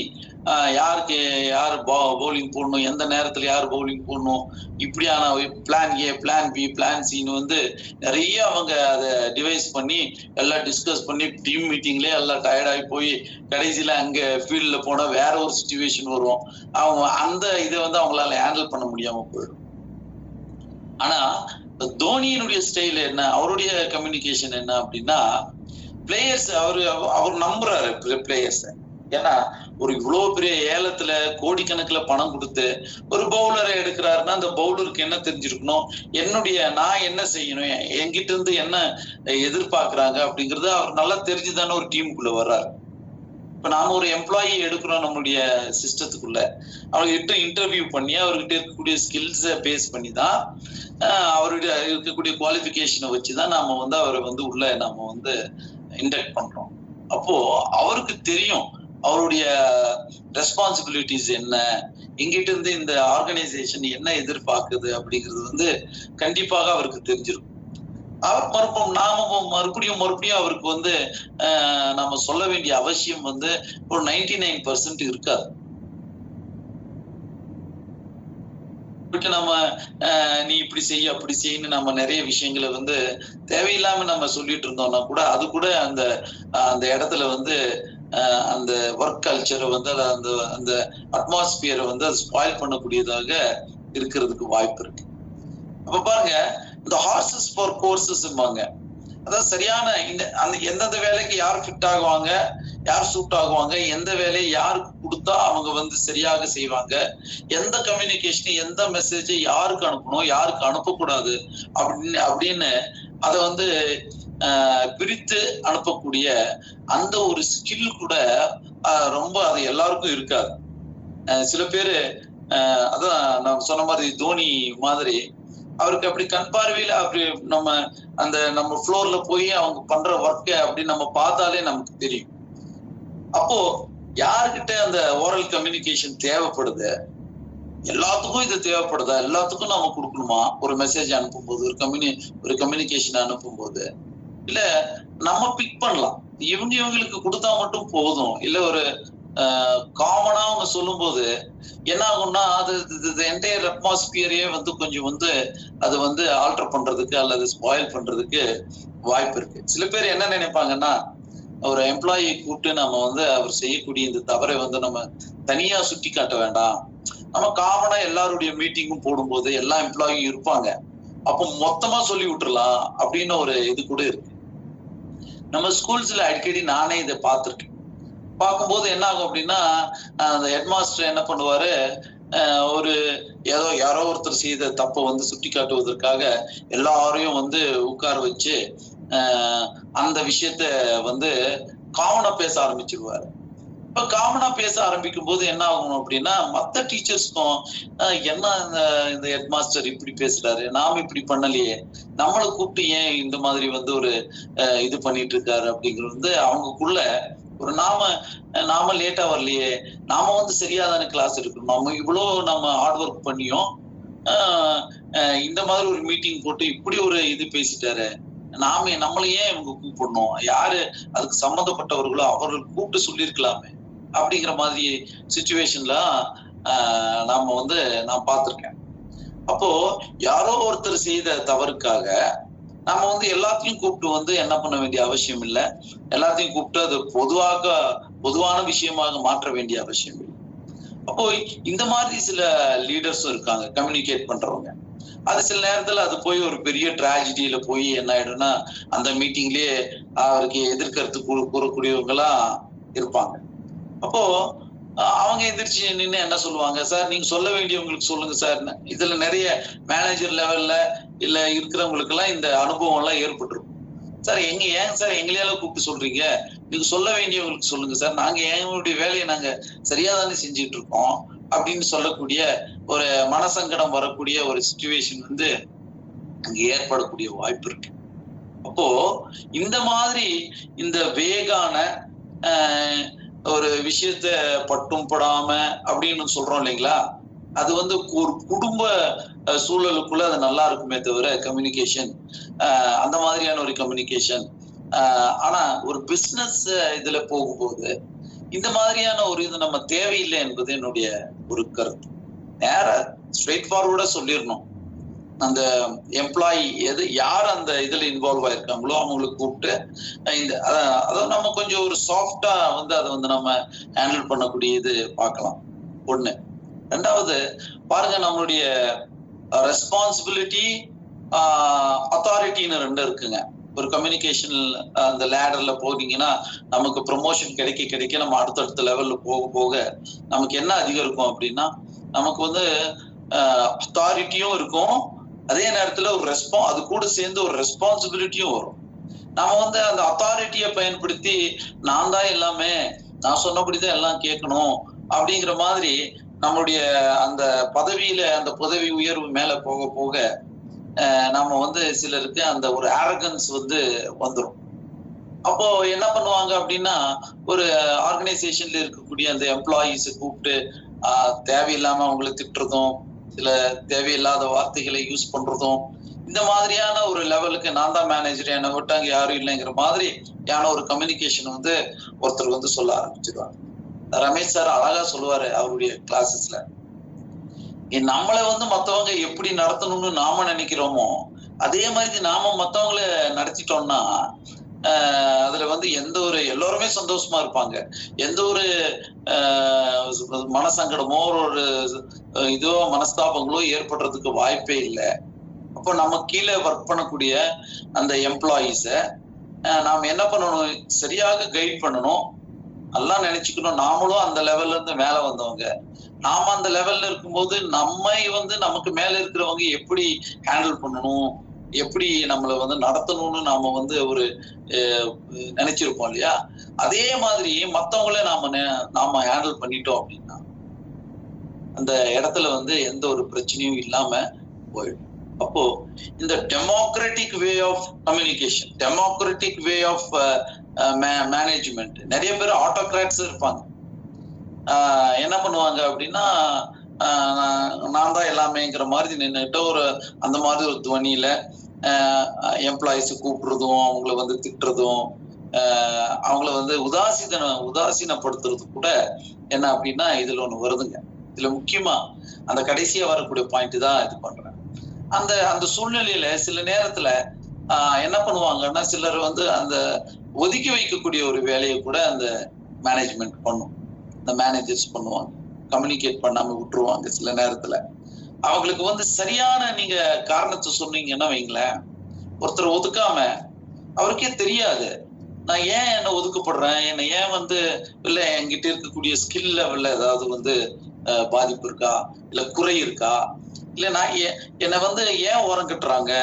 யாருக்கு யார் பவுலிங் போடணும், எந்த நேரத்துல யார் பவுலிங் போடணும், இப்படியான plan A, plan B, plan சின்னு வந்து நிறைய அவங்க அதை டிவைஸ் பண்ணி எல்லாம் டிஸ்கஸ் பண்ணி டீம் மீட்டிங்லயே எல்லாம் டயர்டாகி போய் கடைசியில அங்க ஃபீல்ட்ல போனா வேற ஒரு சிச்சுவேஷன் வரும். அவங்க அந்த இதை வந்து அவங்களால ஹேண்டில் பண்ண முடியாம போயிடும். ஆனா தோனியினுடைய ஸ்டைல் என்ன, அவருடைய கம்யூனிகேஷன் என்ன அப்படின்னா, பிளேயர்ஸ் அவர் நம்புறாரு பிளேயர்ஸ். ஏன்னா ஒரு இவ்வளவு பெரிய ஏலத்துல கோடிக்கணக்குல பணம் கொடுத்து ஒரு பவுலரை எடுக்கிறாருன்னா, அந்த பவுலருக்கு என்ன தெரிஞ்சிருக்கணும், நான் என்ன செய்யணும், என்கிட்ட இருந்து என்ன எதிர்பார்க்கறாங்க அப்படிங்கறது அவர் நல்லா தெரிஞ்சுதானே ஒரு டீமுக்குள்ள வர்றாரு. இப்ப நாம ஒரு எம்ப்ளாயி எடுக்கிறோம் நம்மளுடைய சிஸ்டத்துக்குள்ள, அவர்கிட்ட இன்டர்வியூ பண்ணி அவர்கிட்ட இருக்கக்கூடிய ஸ்கில்ஸை பேஸ் பண்ணி தான், அவருடைய இருக்கக்கூடிய குவாலிஃபிகேஷனை வச்சுதான் நாம வந்து அவரை வந்து உள்ள நாம வந்து இன்டெக்ட் பண்றோம். அப்போ அவருக்கு தெரியும் அவருடைய ரெஸ்பான்சிபிலிட்டிஸ் என்ன, எங்கிட்ட இருந்து இந்த ஆர்கனைசேஷன் என்ன எதிர்பார்க்குது அப்படிங்கிறது வந்து கண்டிப்பாக அவருக்கு தெரிஞ்சிருக்கும். அவர் மறுபடியும் அவருக்கு வந்து நம்ம சொல்ல வேண்டிய அவசியம் வந்து ஒரு 99% இருக்காது. நம்ம நீ இப்படி செய்ய அப்படி செய்யன்னு நம்ம நிறைய விஷயங்களை வந்து தேவையில்லாம நம்ம சொல்லிட்டு இருந்தோம்னா கூட அது கூட அந்த அந்த இடத்துல வந்து அந்த ஒர்க் கல்ச்சரை வந்து அந்த அந்த அட்மாஸ்பியரை வந்து அது ஸ்பாயில் பண்ணக்கூடியதாக இருக்கிறதுக்கு வாய்ப்பு இருக்கு. அப்ப பாருங்க, இந்த ஹார்சஸ் ஃபார் கோர்சஸ்ம்பாங்க. அதாவது சரியான அந்த எந்தெந்த வேலைக்கு யார் ஃபிட் ஆகுவாங்க, யார் சூட் ஆகுவாங்க, எந்த வேலையை யாருக்கு கொடுத்தா அவங்க வந்து சரியாக செய்வாங்க, எந்த கம்யூனிகேஷன் எந்த மெசேஜை யாருக்கு அனுப்பணும் யாருக்கு அனுப்பக்கூடாது அப்படின்னு அதை வந்து பிரித்து அனுப்பக்கூடிய அந்த ஒரு ஸ்கில் கூட ரொம்ப அது எல்லாருக்கும் இருக்காது. சில பேரு அதான் நான் சொன்ன மாதிரி தோனி மாதிரி அவருக்கு அப்படி கண் பார்வையில அப்படி நம்ம ஃப்ளோர்ல போய் அவங்க பண்ற ஒர்க்க அப்படி நம்ம பார்த்தாலே நமக்கு தெரியும். அப்போ யாருக்கிட்ட அந்த ஓரல் கம்யூனிகேஷன் தேவைப்படுது, எல்லாத்துக்கும் இது தேவைப்படுதா, எல்லாத்துக்கும் நம்ம கொடுக்கணுமா? ஒரு மெசேஜ் அனுப்பும்போது ஒரு கம்யூனிகேஷன் அனுப்பும்போது இல்ல நம்ம பிக் பண்ணலாம், இவங்களுக்கு கொடுத்தா மட்டும் போதும், இல்ல ஒரு காமனா அவங்க சொல்லும் போது என்ன ஆகும்னா அது என்டையர் அட்மாஸ்பியரையே வந்து கொஞ்சம் வந்து அது வந்து ஆல்டர் பண்றதுக்கு அல்லது ஸ்பாயில் பண்றதுக்கு வாய்ப்பு இருக்கு. சில பேர் என்ன நினைப்பாங்கன்னா, ஒரு எம்ப்ளாயி கூப்பிட்டு நம்ம வந்து அவர் செய்யக்கூடிய இந்த தவறை வந்து நம்ம தனியா சுட்டி காட்ட வேண்டாம், நம்ம காமனா எல்லாருடைய மீட்டிங்கும் போடும்போது எல்லா எம்ப்ளாயும் இருப்பாங்க, அப்போ மொத்தமா சொல்லி விட்டுறலாம் அப்படின்னு ஒரு இது கூட இருக்கு. நம்ம ஸ்கூல்ஸ்ல அடிக்கடி நானே இதை பார்த்திருக்கேன். பார்க்கும்போது என்ன ஆகும் அப்படின்னா, அந்த ஹெட் மாஸ்டர் என்ன பண்ணுவாரு, ஒரு யாரோ ஒருத்தர் செய்த தப்பை வந்து சுட்டி காட்டுவதற்காக எல்லாரையும் வந்து உட்கார வச்சு அந்த விஷயத்த வந்து காமனா பேச ஆரம்பிச்சிருவாரு. இப்ப காமனா பேச ஆரம்பிக்கும் போது என்ன ஆகும் அப்படின்னா, மத்த டீச்சர்ஸ்க்கும் என்ன இந்த ஹெட் மாஸ்டர் இப்படி பேசுறாரு, நாம இப்படி பண்ணலையே, நம்மளை கூப்பிட்டு ஏன் இந்த மாதிரி வந்து ஒரு இது பண்ணிட்டு இருக்காரு அப்படிங்கிறது வந்து அவங்களுக்குள்ள ஒரு நாம லேட்டா வரலையே, நாம வந்து சரியாதான கிளாஸ் எடுக்கணும், நம்ம இவ்வளவு நம்ம ஹார்ட் ஒர்க் பண்ணியும் இந்த மாதிரி ஒரு மீட்டிங் போட்டு இப்படி ஒரு இது பேசிட்டாரு, நம்மளையே இவங்க கூப்பிடணும், யாரு அதுக்கு சம்பந்தப்பட்டவர்களோ அவர்கள் கூப்பிட்டு சொல்லியிருக்கலாமே அப்படிங்கிற மாதிரி சிச்சுவேஷன்ல நான் பார்த்திருக்கேன். அப்போ யாரோ ஒருத்தர் செய்த தவறுக்காக நம்ம வந்து எல்லாத்தையும் கூப்பிட்டு வந்து என்ன பண்ண வேண்டிய அவசியம் இல்லை, எல்லாத்தையும் கூப்பிட்டு அது பொதுவான விஷயமாக மாற்ற வேண்டிய அவசியம் இல்லை. அப்போ இந்த மாதிரி சில லீடர்ஸும் இருக்காங்க, கம்யூனிகேட் பண்றவங்க. அது சில நேரத்துல அது போய் ஒரு பெரிய டிராஜடியில போய் என்ன ஆயிடும்னா, அந்த மீட்டிங்லயே அவருக்கு எதிர்கருத்து கூறக்கூடியவங்க எல்லாம் இருப்பாங்க. அப்போ அவங்க எந்திரிச்சு நின்று என்ன சொல்லுவாங்க, சார் நீங்க சொல்ல வேண்டியவங்களுக்கு சொல்லுங்க சார். இதுல நிறைய மேனேஜர் லெவல்ல இல்ல இருக்கிறவங்களுக்கு எல்லாம் இந்த அனுபவம் எல்லாம் ஏற்பட்டிருக்கும். சார் ஏங்க சார் எங்களையால கூப்பிட்டு சொல்றீங்க, நீங்க சொல்ல வேண்டியவங்களுக்கு சொல்லுங்க சார், நாங்க எங்களுடைய வேலையை நாங்க சரியா தானே செஞ்சுட்டு இருக்கோம் அப்படின்னு சொல்லக்கூடிய ஒரு மனசங்கடம் வரக்கூடிய ஒரு சிச்சுவேஷன் வந்து அங்க ஏற்படக்கூடிய வாய்ப்பு இருக்கு. அப்போ இந்த மாதிரி இந்த வேகான ஒரு விஷயத்த பட்டும் படாம அப்படின்னு சொல்றோம் இல்லைங்களா, அது வந்து ஒரு குடும்ப சூழலுக்குள்ள அது நல்லா இருக்குமே தவிர கம்யூனிகேஷன் அந்த மாதிரியான ஒரு கம்யூனிகேஷன். ஆனா ஒரு பிசினஸ் இதுல போகும்போது இந்த மாதிரியான ஒரு இது நம்ம தேவையில்லை என்பது என்னுடைய ஒரு கருத்து. நேர ஸ்ட்ரெயிட் ஃபார்வர்டா சொல்லிடணும், அந்த எம்ப்ளாயி யார் அந்த இதுல இன்வால்வ் ஆயிருக்காங்களோ அவங்களுக்கு கூப்பிட்டு அதை நம்ம கொஞ்சம் ஒரு சாஃப்டா வந்து அதை வந்து நம்ம ஹேண்டில் பண்ணக்கூடிய இது பார்க்கலாம். ஒண்ணு. ரெண்டாவது பாருங்க, நம்மளுடைய ரெஸ்பான்சிபிலிட்டி அத்தாரிட்டின்னு ரெண்டு இருக்குங்க. ஒரு கம்யூனிகேஷன் அந்த லேடர்ல போனீங்கன்னா நமக்கு ப்ரொமோஷன் கிடைக்க நம்ம அடுத்தடுத்த லெவல்ல போக நமக்கு என்ன அதிகம் இருக்கும் அப்படின்னா, நமக்கு வந்து அத்தாரிட்டியும் இருக்கும், அதே நேரத்துல ஒரு அது கூட சேர்ந்து ஒரு ரெஸ்பான்சிபிலிட்டியும் வரும். நம்ம வந்து அந்த அத்தாரிட்டியை பயன்படுத்தி நான் தான் எல்லாமே, நான் சொன்னபடிதான் எல்லாம் கேட்கணும் அப்படிங்கிற மாதிரி நம்மளுடைய அந்த பதவியில அந்த பதவி உயர்வு மேல போக நம்ம வந்து சிலருக்கு அந்த ஒரு அரகன்ஸ் வந்து வந்துடும். அப்போ என்ன பண்ணுவாங்க அப்படின்னா, ஒரு ஆர்கனைசேஷன்ல இருக்கக்கூடிய அந்த எம்ப்ளாயீஸை கூப்பிட்டு தேவையில்லாம அவங்களை திட்டுறதும், சில தேவையில்லாத வார்த்தைகளை யூஸ் பண்றதும், இந்த மாதிரியான ஒரு லெவலுக்கு நான் தான் மேனேஜர், என்னை விட்டாங்க யாரும் இல்லைங்கிற மாதிரியான ஒரு கம்யூனிகேஷன் வந்து ஒருத்தர் வந்து சொல்ல ஆரம்பிச்சிருவாங்க. ரமேஷ் சார் அழகா சொல்லுவாரு அவருடைய கிளாஸஸ்ல, நம்மளை வந்து மத்தவங்க எப்படி நடத்தணும்னு நாம நினைக்கிறோமோ அதே மாதிரி நாம மத்தவங்களை நடத்திட்டோம்னா அதுல வந்து எந்த ஒரு எல்லோருமே சந்தோஷமா இருப்பாங்க. எந்த ஒரு மனசங்கடமோ ஒரு இதோ மனஸ்தாபங்களோ ஏற்படுறதுக்கு வாய்ப்பே இல்லை. அப்போ நம்ம கீழே ஒர்க் பண்ணக்கூடிய அந்த எம்ப்ளாயீஸ நாம் என்ன பண்ணணும், சரியாக கைட் பண்ணணும். நல்லா நினைச்சுக்கணும், நாமளும் அந்த லெவல்ல இருந்து மேல வந்தவங்க. நாம அந்த லெவல்ல இருக்கும்போது நம்மை வந்து நமக்கு மேல இருக்கிறவங்க எப்படி ஹேண்டில் பண்ணணும், எப்படி நம்மளை வந்து நடத்தணும்னு நாம வந்து ஒரு நினைச்சிருப்போம் இல்லையா? அதே மாதிரி மத்தவங்கள நாம ஹேண்டில் பண்ணிட்டோம் அப்படின்னா அந்த இடத்துல வந்து எந்த ஒரு பிரச்சனையும் இல்லாம போயிடும். அப்போ இந்த democratic way of communication, democratic way of management, நிறைய பேர் ஆட்டோகிராட்ஸ் இருப்பாங்க. என்ன பண்ணுவாங்க அப்படின்னா நான் தான் எல்லாமேங்கிற மாதிரி நின்றுட்டு ஒரு அந்த மாதிரி ஒரு துவனியில எம்ப்ளாயிஸ் கூப்பிடுறதும், அவங்கள வந்து திட்டுறதும், அவங்கள வந்து உதாசீனப்படுத்துறது கூட என்ன அப்படின்னா இதுல ஒண்ணு வருதுங்க. இதுல முக்கியமா அந்த கடைசியா வரக்கூடிய பாயிண்ட் தான் இது பண்றேன். அந்த சூழ்நிலையில சில நேரத்துல என்ன பண்ணுவாங்கன்னா சிலர் வந்து அந்த ஒதுக்கி வைக்கக்கூடிய ஒரு வேலையை கூட அந்த மேனேஜ்மெண்ட் பண்ணும், இந்த மேனேஜர்ஸ் பண்ணுவாங்க. கம்யூனிகேட் பண்ணாம விட்டுருவாங்க. சில நேரத்துல அவங்களுக்கு வந்து சரியான நீங்க காரணத்தை சொன்னீங்கன்னா வைங்களேன், ஒருத்தர் ஒதுக்காம அவருக்கே தெரியாது நான் ஏன் என்ன ஒதுக்கப்படுறேன், என்னை ஏன் வந்து இல்ல என்கிட்ட இருக்கக்கூடிய ஸ்கில் லெவல்ல ஏதாவது வந்து பாதிப்பு இருக்கா, இல்ல குறை இருக்கா, இல்ல நான் என்னை வந்து ஏன் ஓரம் கட்டுறாங்க,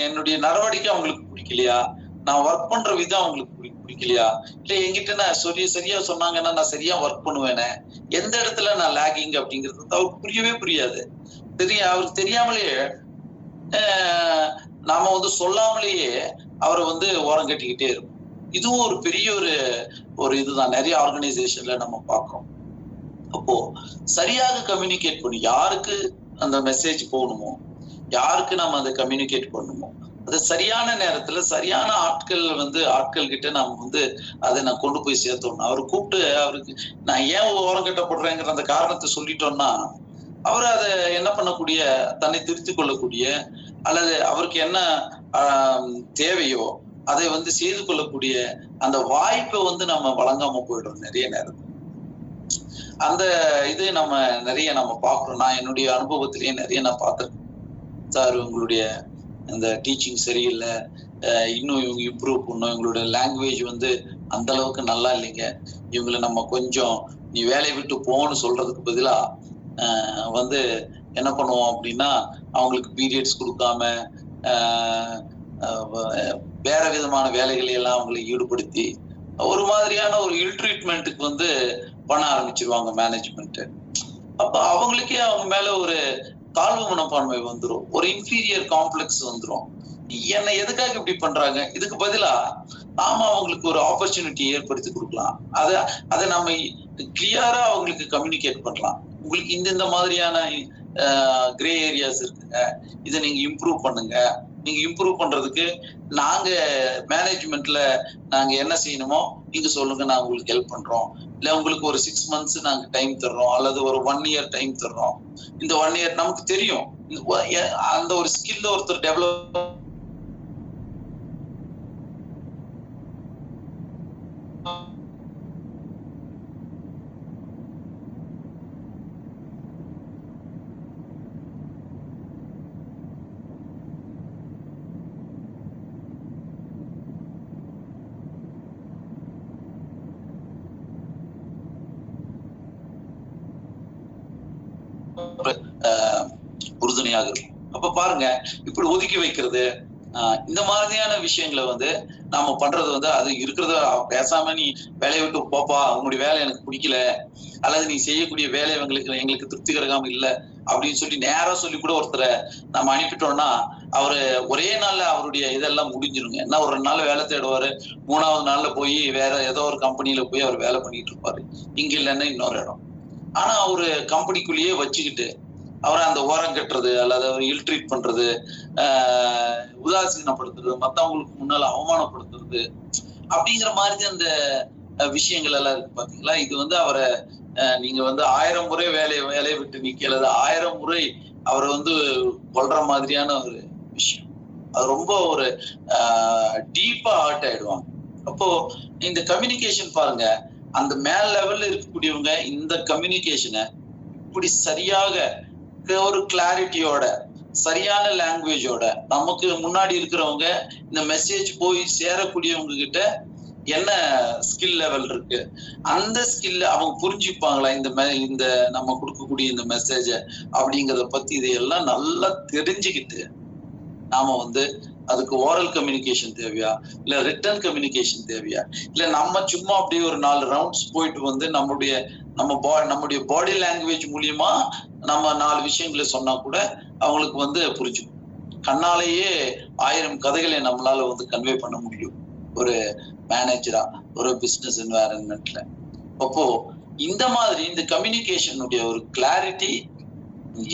என்னுடைய நடவடிக்கை அவங்களுக்கு பிடிக்கலையா, நான் ஒர்க் பண்ற விதம் அவங்களுக்கு பிடிக்கலையா, இல்ல என்கிட்ட நான் சரியா சொன்னாங்கன்னா நான் சரியா ஒர்க் பண்ணுவேனே, எந்த இடத்துல நான் லேகிங் அப்படிங்கிறது அவருக்கு புரியவே புரியாது. அவருக்கு தெரியாமலேயே நாம வந்து சொல்லாமலேயே அவரை வந்து ஓரம் கட்டிக்கிட்டே இருக்கும். இதுவும் ஒரு பெரிய ஒரு இதுதான் நிறைய ஆர்கனைசேஷன்ல நம்ம பார்க்கிறோம். அப்போ சரியாக கம்யூனிகேட் பண்ணி யாருக்கு அந்த மெசேஜ் போகணுமோ, யாருக்கு நம்ம அதை கம்யூனிகேட் பண்ணணுமோ, அது சரியான நேரத்துல சரியான ஆட்கள் கிட்ட நாம வந்து அதை நான் கொண்டு போய் சேர்த்தோம்னா, அவரு கூப்பிட்டு அவருக்கு நான் ஏன் ஓரம் கட்டப்படுறேங்கிற அந்த காரணத்தை சொல்லிட்டோம்னா அவர் அதை என்ன பண்ணக்கூடிய, தன்னை திருத்திக் கொள்ளக்கூடிய அல்லது அவருக்கு என்ன தேவையோ அதை வந்து செய்து கொள்ளக்கூடிய அந்த வாய்ப்பை வந்து நம்ம வழங்காம போயிடுறோம் நிறைய நேரத்துல. அந்த இது நம்ம பாக்குறோம். நான் என்னுடைய அனுபவத்திலேயே நிறைய நான் பார்த்திருக்கேன். சார் உங்களுடைய அந்த டீச்சிங் சரியில்லை, இன்னும் இவங்க இம்ப்ரூவ் பண்ணும், இவங்களுடைய லாங்குவேஜ் வந்து அந்த அளவுக்கு நல்லா இல்லைங்க, இவங்களை நம்ம கொஞ்சம் நீ வேலையை விட்டு போன்னு சொல்றதுக்கு பதிலா வந்து என்ன பண்ணுவோம் அப்படின்னா அவங்களுக்கு பீரியட்ஸ் கொடுக்காம வேற விதமான வேலைகளை எல்லாம் அவங்களை ஈடுபடுத்தி ஒரு மாதிரியான ஒரு இல் ட்ரீட்மெண்ட்டுக்கு வந்து பண்ண ஆரம்பிச்சிருவாங்க மேனேஜ்மெண்ட். அப்ப அவங்களுக்கே அவங்க மேல ஒரு தாழ்வு மனப்பான்மை வந்துடும், ஒரு இன்ஃபீரியர் காம்ப்ளெக்ஸ் வந்துடும். என்னை எதுக்காக இப்படி பண்றாங்க, இதுக்கு பதிலா நாம அவங்களுக்கு ஒரு ஆப்பர்ச்சுனிட்டி ஏற்படுத்தி கொடுக்கலாம். அதை நம்ம கிளியரா அவங்களுக்கு கம்யூனிகேட் பண்ணலாம். உங்களுக்கு இந்த மாதிரியான கிரே ஏரியாஸ் இருக்குங்க, இதை நீங்க இம்ப்ரூவ் பண்ணுங்க. நீங்க இம்ப்ரூவ் பண்றதுக்கு நாங்க மேனேஜ்மெண்ட்ல நாங்க என்ன செய்யணுமோ நீங்க சொல்லுங்க, நான் உங்களுக்கு ஹெல்ப் பண்றோம். இல்ல உங்களுக்கு ஒரு 6 months நாங்க டைம் தர்றோம், அல்லது ஒரு 1 year டைம் தர்றோம். இந்த 1 year நமக்கு தெரியும் அந்த ஒரு ஸ்கில் ஒருத்தர் டெவலப் உறுதுணையாக இருக்கும். அப்ப பாருங்க, இப்படி ஒதுக்கி வைக்கிறது இந்த மாதிரியான விஷயங்களை வந்து நாம பண்றது வந்து அது இருக்கிறத பேசாம நீ வேலையை விட்டு போப்பா, உன்னுடைய வேலை எனக்கு பிடிக்கல, அல்லது நீ செய்யக்கூடிய வேலை எங்களுக்கு திருப்திகரமாக இல்லை அப்படின்னு சொல்லி நேரா சொல்லி கூட ஒருத்தரை நம்ம அனுப்பிட்டோம்னா அவரு ஒரே நாள்ல அவருடைய இதெல்லாம் முடிஞ்சிருங்க. என்ன ஒரு 2 நாள் வேலை தேடுவாரு, 3வது நாள்ல போய் வேற ஏதோ ஒரு கம்பெனியில போய் அவர் வேலை பண்ணிட்டு இருப்பாரு, இங்க இல்லைன்னா இன்னொரு இடம். ஆனா ஒரு கம்பெனிக்குள்ளேயே வச்சுக்கிட்டு அவரை அந்த ஓரம் கட்டுறது அல்லது அவர் இல் ட்ரீட் பண்றது, உதாசீனப்படுத்துறது, மத்தவங்களுக்கு முன்னால அவமானப்படுத்துறது அப்படிங்கிற மாதிரி அந்த விஷயங்கள் எல்லாம் இருக்கு பாத்தீங்களா. இது வந்து அவரை நீங்க வந்து 1000 முறை வேலையை விட்டு நீக்கி அல்லது 1000 முறை அவரை வந்து கொல்ற மாதிரியான ஒரு விஷயம். அது ரொம்ப ஒரு டீப்பா ஹார்ட் ஆயிடுவாங்க. அப்போ இந்த கம்யூனிகேஷன் பாருங்க, அந்த மேல் லெவல்ல இருக்கக்கூடியவங்க இந்த கம்யூனிகேஷனை இப்படி சரியாக ஒரு கிளாரிட்டியோட சரியான லாங்குவேஜோட நமக்கு முன்னாடி இருக்கிறவங்க இந்த மெசேஜ் போய் சேரக்கூடியவங்க கிட்ட என்ன ஸ்கில் லெவல் இருக்கு, அந்த ஸ்கில் அவங்க புரிஞ்சுப்பாங்களா இந்த நம்ம கொடுக்கக்கூடிய இந்த மெசேஜ அப்படிங்கறத பத்தி இதையெல்லாம் நல்லா தெரிஞ்சுக்கிட்டு நாம வந்து அதுக்கு ஓரல் கம்யூனிகேஷன் தேவையா, இல்ல ரிட்டன் கம்யூனிகேஷன் தேவையா, இல்ல நம்ம சும்மா அப்படியே ஒரு 4 ரவுண்ட்ஸ் போயிட்டு வந்து நம்முடைய பாடி லாங்குவேஜ் மூலியமா நம்ம 4 விஷயங்களை சொன்னா கூட அவங்களுக்கு வந்து புரிஞ்சுக்கும். கண்ணாலேயே 1000 கதைகளை நம்மளால வந்து கன்வே பண்ண முடியும் ஒரு மேனேஜரா ஒரு பிசினஸ் என்வாயரன்மெண்ட்ல. அப்போ இந்த மாதிரி இந்த கம்யூனிகேஷனுடைய ஒரு கிளாரிட்டி